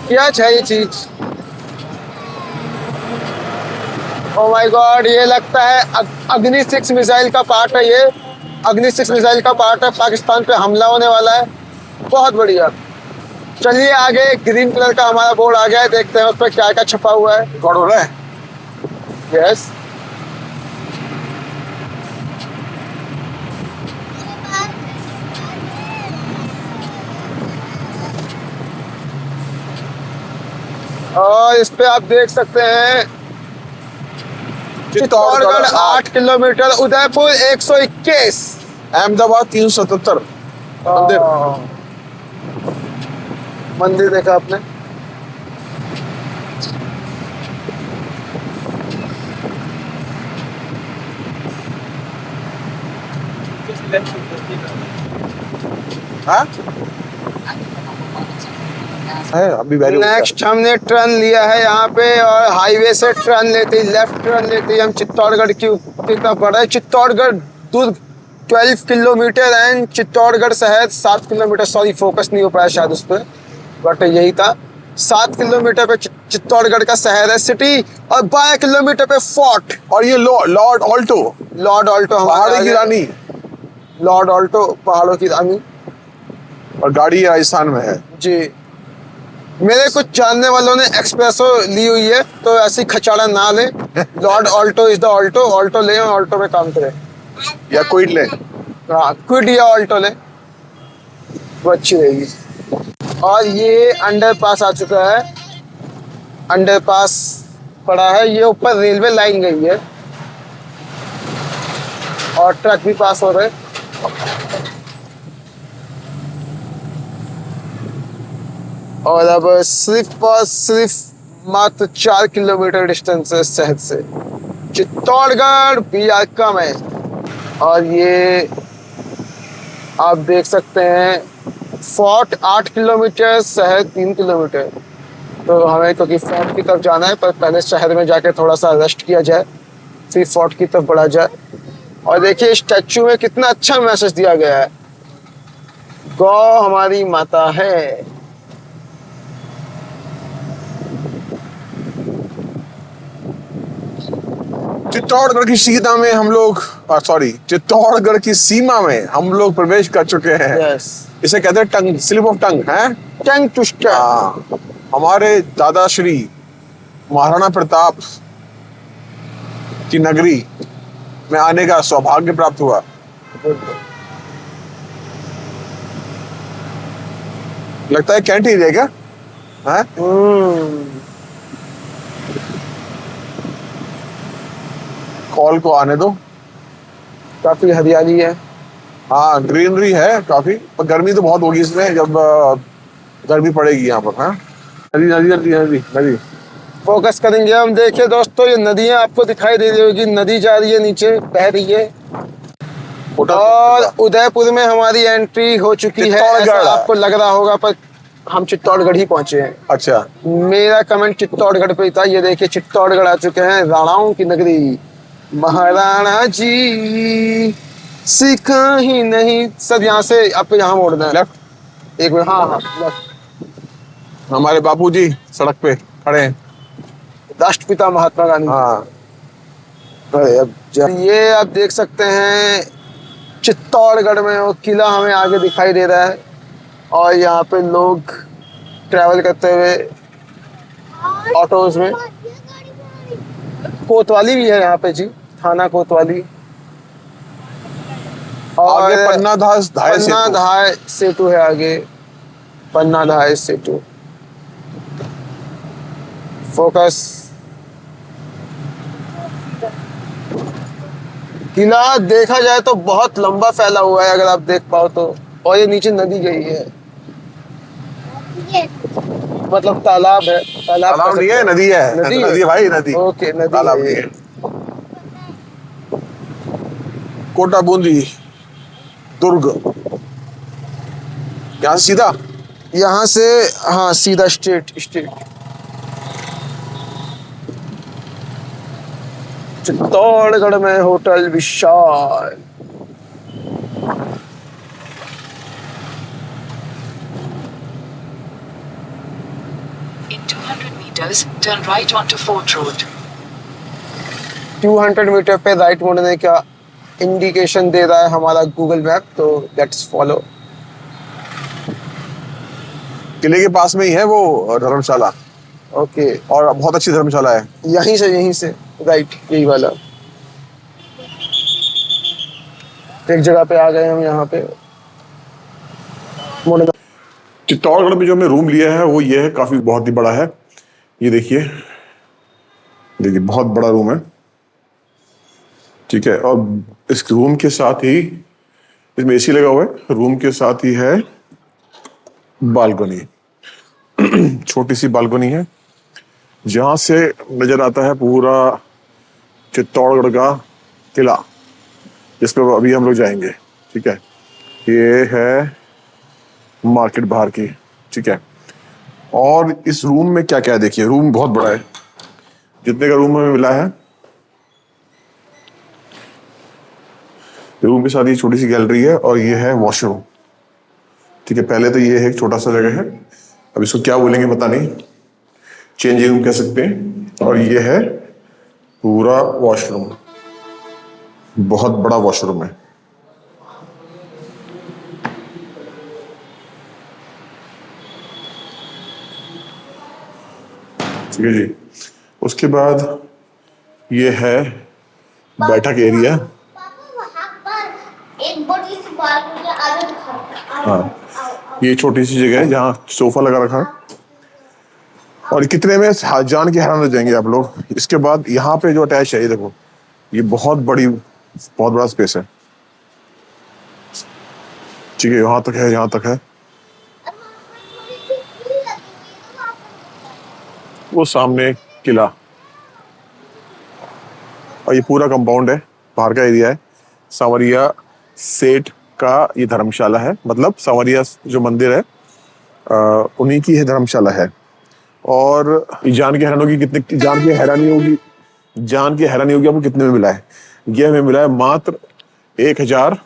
क्या है ये चीज? ओ माय गॉड, ये लगता है अग्नि 6 मिसाइल का पार्ट है। ये अग्नि 6 मिसाइल का पार्ट है, पाकिस्तान पे हमला होने वाला है। बहुत बढ़िया। चलिए आगे, ग्रीन कलर का हमारा बोर्ड आ गया है, देखते हैं उस पर क्या क्या छपा हुआ है। रिकॉर्ड हो रहा है। यस, और इस पे आप देख सकते हैं चित्तौड़गढ़ 8 किलोमीटर, उदयपुर 121, अहमदाबाद 377 मंदिर। मंदिर देखा आपने? हाँ है अभी वैल्यू। नेक्स्ट हमने टर्न लिया है यहाँ पे, और हाईवे से टर्न लेते ही, लेफ्ट टर्न लेते ही हम चित्तौड़गढ़ की तरफ बढ़ रहे हैं। चित्तौड़गढ़ दुर्ग 12 किलोमीटर एंड चित्तौड़गढ़ शहर 7 किलोमीटर। सॉरी, फोकस नहीं हो पाया शायद उस पर, बट यही था। 7 किलोमीटर पे चित्तौड़गढ़ का शहर है, सिटी, और 12 किलोमीटर पे फोर्ट। और ये लॉर्ड ऑल्टो, लॉर्ड ऑल्टो पहाड़ी की रानी, लॉर्ड ऑल्टो पहाड़ों की रानी और गाड़ी राजस्थान में है। जी। मेरे कुछ जानने वालों ने एक्सप्रेसो ली हुई है, तो ऐसी खचाड़ा ना ले। Lord Alto is the Alto, Alto ले और ऑल्टो में काम करे। या क्विड ले। हाँ, क्विड या ऑल्टो ले, वो अच्छी रहेगी। और ये अंडर पास आ चुका है, अंडर पास पड़ा है, ये ऊपर रेलवे लाइन गई है और ट्रक भी पास हो रहे हैं। और अब सिर्फ और सिर्फ मात्र 4 किलोमीटर डिस्टेंस है शहर से। चित्तौड़गढ़ भी कम है। और ये आप देख सकते हैं, फोर्ट 8 किलोमीटर, शहर 3 किलोमीटर। तो हमें क्योंकि फोर्ट की तरफ जाना है, पर पहले शहर में जाके थोड़ा सा रेस्ट किया जाए, फिर फोर्ट की तरफ बढ़ा जाए। और देखिए स्टैचू में कितना अच्छा मैसेज दिया गया है, गौ हमारी माता है। चित्तौड़गढ़ की सीमा में हम लोग, चित्तौड़गढ़ की सीमा में हम लोग प्रवेश कर चुके हैं। यस, इसे कहते हैं टंग, स्लिप ऑफ टंग है। Tongue twister. हाँ, हमारे दादा श्री महाराणा प्रताप की नगरी में आने का सौभाग्य प्राप्त हुआ। लगता है कैंट एरिया क्या है? कॉल को आने दो। काफी हरियाली है। हाँ, ग्रीनरी है काफी, पर गर्मी तो बहुत होगी इसमें, जब गर्मी पड़ेगी यहाँ पर। हाँ, नदी नदी नदी नदी नदी फोकस करेंगे हम। देखिए दोस्तों, ये नदियां आपको दिखाई दे रही होगी, नदी जा रही है नीचे, बह रही है। और उदयपुर में हमारी एंट्री हो चुकी है, ऐसा आपको लग रहा होगा, पर हम चित्तौड़गढ़ ही पहुंचे हैं। अच्छा, मेरा कमेंट चित्तौड़गढ़ पे ही था। ये देखिए चित्तौड़गढ़ आ चुके हैं, राणाओं की नगरी। महाराणा जी सीखा ही नहीं। सब यहाँ से आपको यहाँ मोड़ना है, लेफ्ट। एक मिनट। हाँ हाँ, लेफ्ट। हमारे बापूजी सड़क पे खड़े हैं। राष्ट्रपिता महात्मा गांधी। हाँ, अरे अब ये आप देख सकते हैं, चित्तौड़गढ़ में वो किला हमें आगे दिखाई दे रहा है, और यहाँ पे लोग ट्रैवल करते हुए ऑटोज में। कोतवाली भी है यहाँ पे जी, थाना कोतवाली। और आगे पन्ना धाय सेतु है, आगे पन्ना धाय सेतु। फोकस। किला देखा जाए तो बहुत लंबा फैला हुआ है, अगर आप देख पाओ तो। और ये नीचे नदी गई है, मतलब तालाब है। तालाब कह तालाब नहीं सकते है, हैं। नदी है। नदी नदी है भाई, नदी। ओके, नदी तालाब है नहीं ये। है। कोटा बूंदी दुर्ग, यहाँ से सीधा। यहाँ से हाँ, सीधा स्ट्रेट स्ट्रेट। चित्तौड़गढ़ में hotel Vishal. In 200 meters, turn right onto Fort Road. 200 meter पे राइट मुड़ने का इंडिकेशन दे रहा है हमारा गूगल मैप, तो लेट्स फॉलो। किले के पास में ही है वो धर्मशाला, ओके, और बहुत अच्छी धर्मशाला है। यहीं से राइट, यही वाला। एक जगह पे आ गए हम, यहाँ पे मुड़ना। चित्तौड़गढ़ में जो हमने रूम लिया है वो ये है, काफी बहुत ही बड़ा है। ये देखिए, देखिए बहुत बड़ा रूम है, ठीक है। और इस रूम के साथ ही, इसमें एसी लगा हुआ है, रूम के साथ ही है बालकनी। छोटी सी बालकनी है जहां से नजर आता है पूरा चित्तौड़गढ़ का किला, जिस पर अभी हम लोग जाएंगे, ठीक है। ये है मार्केट बाहर की, ठीक है। और इस रूम में क्या क्या है देखिए, रूम बहुत बड़ा है। जितने का रूम हमें मिला है, रूम के साथ ये छोटी सी गैलरी है और ये है वॉशरूम, ठीक है। पहले तो ये है एक छोटा सा जगह है, अब इसको क्या बोलेंगे पता नहीं, चेंजिंग रूम कह सकते हैं। और ये है पूरा वॉशरूम, बहुत बड़ा वॉशरूम है। ठीक है जी। उसके बाद ये है बैठक एरिया। वहाँ पर एक बड़ी सी बालकनी आगे दिखा। हाँ, ये छोटी सी जगह है जहाँ सोफा लगा रखा है। और कितने में जान के हैरान हो जाएंगे आप लोग। इसके बाद यहाँ पे जो अटैच है, ये देखो, ये बहुत बड़ा स्पेस है, ठीक है। यहाँ तक है, यहाँ तक है। वो सामने किला, और ये पूरा कंपाउंड है, बाहर का एरिया है। सांवरिया सेठ का ये धर्मशाला है, मतलब सांवरिया जो मंदिर है उन्हीं की है धर्मशाला है। और जान के हैरानी होगी कितने, जान की हैरानी होगी आपको कितने में मिला है। ये हमें मिला है मात्र 1090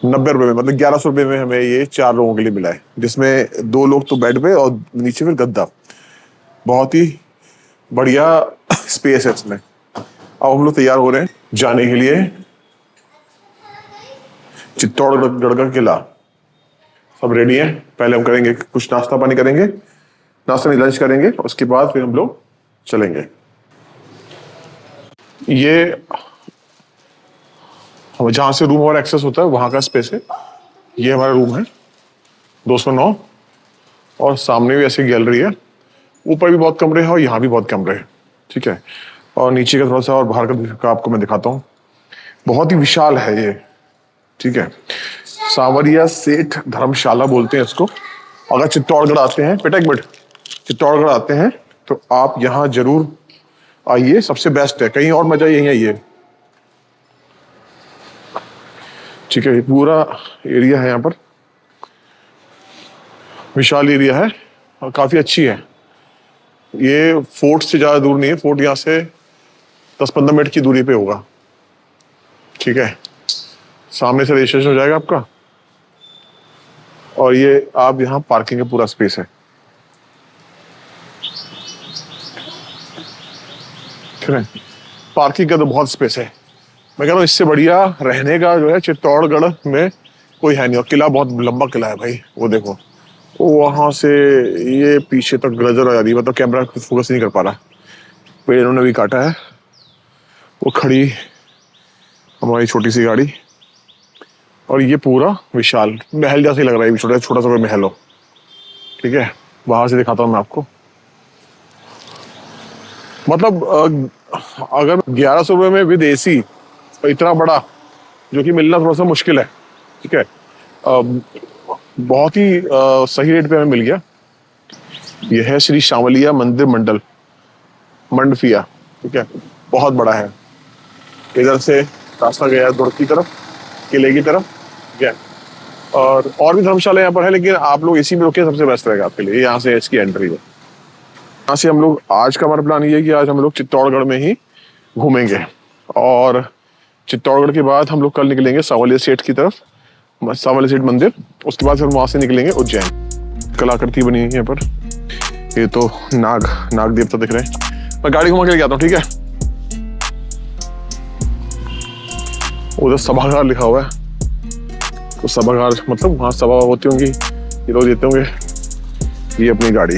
रुपए में, मतलब 1100 रुपए में हमें ये 4 लोगों के लिए मिला है, जिसमें 2 लोग तो बेड पे और नीचे फिर गद्दा। बहुत ही बढ़िया स्पेस है इसमें। अब हम लोग तैयार हो रहे हैं जाने के लिए चित्तौड़गढ़ का किला। सब रेडी है। पहले हम करेंगे कुछ नाश्ता पानी करेंगे, नाश्ता में लंच करेंगे, उसके बाद फिर हम लोग चलेंगे। ये जहां से रूम और एक्सेस होता है वहां का स्पेस है। ये हमारा रूम है 209, और सामने भी ऐसी गैलरी है। ऊपर भी बहुत कमरे हैं और यहाँ भी बहुत कमरे हैं, ठीक है। और नीचे का थोड़ा सा और बाहर का आपको मैं दिखाता हूँ। बहुत ही विशाल है ये, ठीक है। सांवरिया सेठ धर्मशाला बोलते हैं इसको। अगर चित्तौड़गढ़ आते हैं, बेटा एक मिनट, चित्तौड़गढ़ आते हैं तो आप यहाँ जरूर आइए, सबसे बेस्ट है। कहीं और मजा यही आइए, ठीक है। पूरा एरिया है यहाँ पर, विशाल एरिया है और काफी अच्छी है। ये फोर्ट से ज्यादा दूर नहीं है, फोर्ट यहाँ से 10-15 मिनट की दूरी पे होगा, ठीक है। सामने से रजिस्ट्रेशन हो जाएगा आपका, और ये आप यहाँ पार्किंग का पूरा स्पेस है, ठीक है। पार्किंग का तो बहुत स्पेस है। मैं कह रहा हूँ इससे बढ़िया रहने का जो है चित्तौड़गढ़ में कोई है नहीं। और किला बहुत लंबा किला है भाई, वो देखो, वो वहां से ये पीछे तक नजर आ रही है, मतलब कैमरा फोकस नहीं कर पा रहा। पेड़ इन्होंने भी काटा है। वो खड़ी हमारी छोटी सी गाड़ी, और ये पूरा विशाल महल जैसे लग रहा है, छोटा छोटा सा कोई महल हो, ठीक है। बाहर से दिखाता हूँ मैं आपको। मतलब अगर 1100 रुपये में विद एसी इतना बड़ा जो कि मिलना थोड़ा सा मुश्किल है, ठीक है। बहुत ही सही रेट पे हमें मिल गया। यह है श्री शामलिया मंदिर मंडल, मंडफिया, ठीक है, बहुत बड़ा है। इधर से रास्ता गया है दुर्ग की तरफ, किले की तरफ, ठीक है। और भी धर्मशाला यहाँ पर है, लेकिन आप लोग इसी में रुके सबसे बेस्ट रहेगा आपके लिए। यहाँ से इसकी एंट्री है। यहाँ से हम लोग, आज का हमारा प्लान ये है कि आज हम लोग चित्तौड़गढ़ में ही घूमेंगे, और चित्तौड़गढ़ के बाद हम लोग कल निकलेंगे सांवलिया सेठ की तरफ, सांवलिया सेठ मंदिर। उसके बाद फिर वहां से निकलेंगे उज्जैन। कलाकृति बनी है यहाँ पर, ये तो नाग देवता दिख रहे हैं। मैं गाड़ी घुमा के लेके आता हूँ, ठीक है। उधर सभागार लिखा हुआ है, तो सभागार मतलब वहां सभा होती होंगी, ये लोग देते होंगे। ये अपनी गाड़ी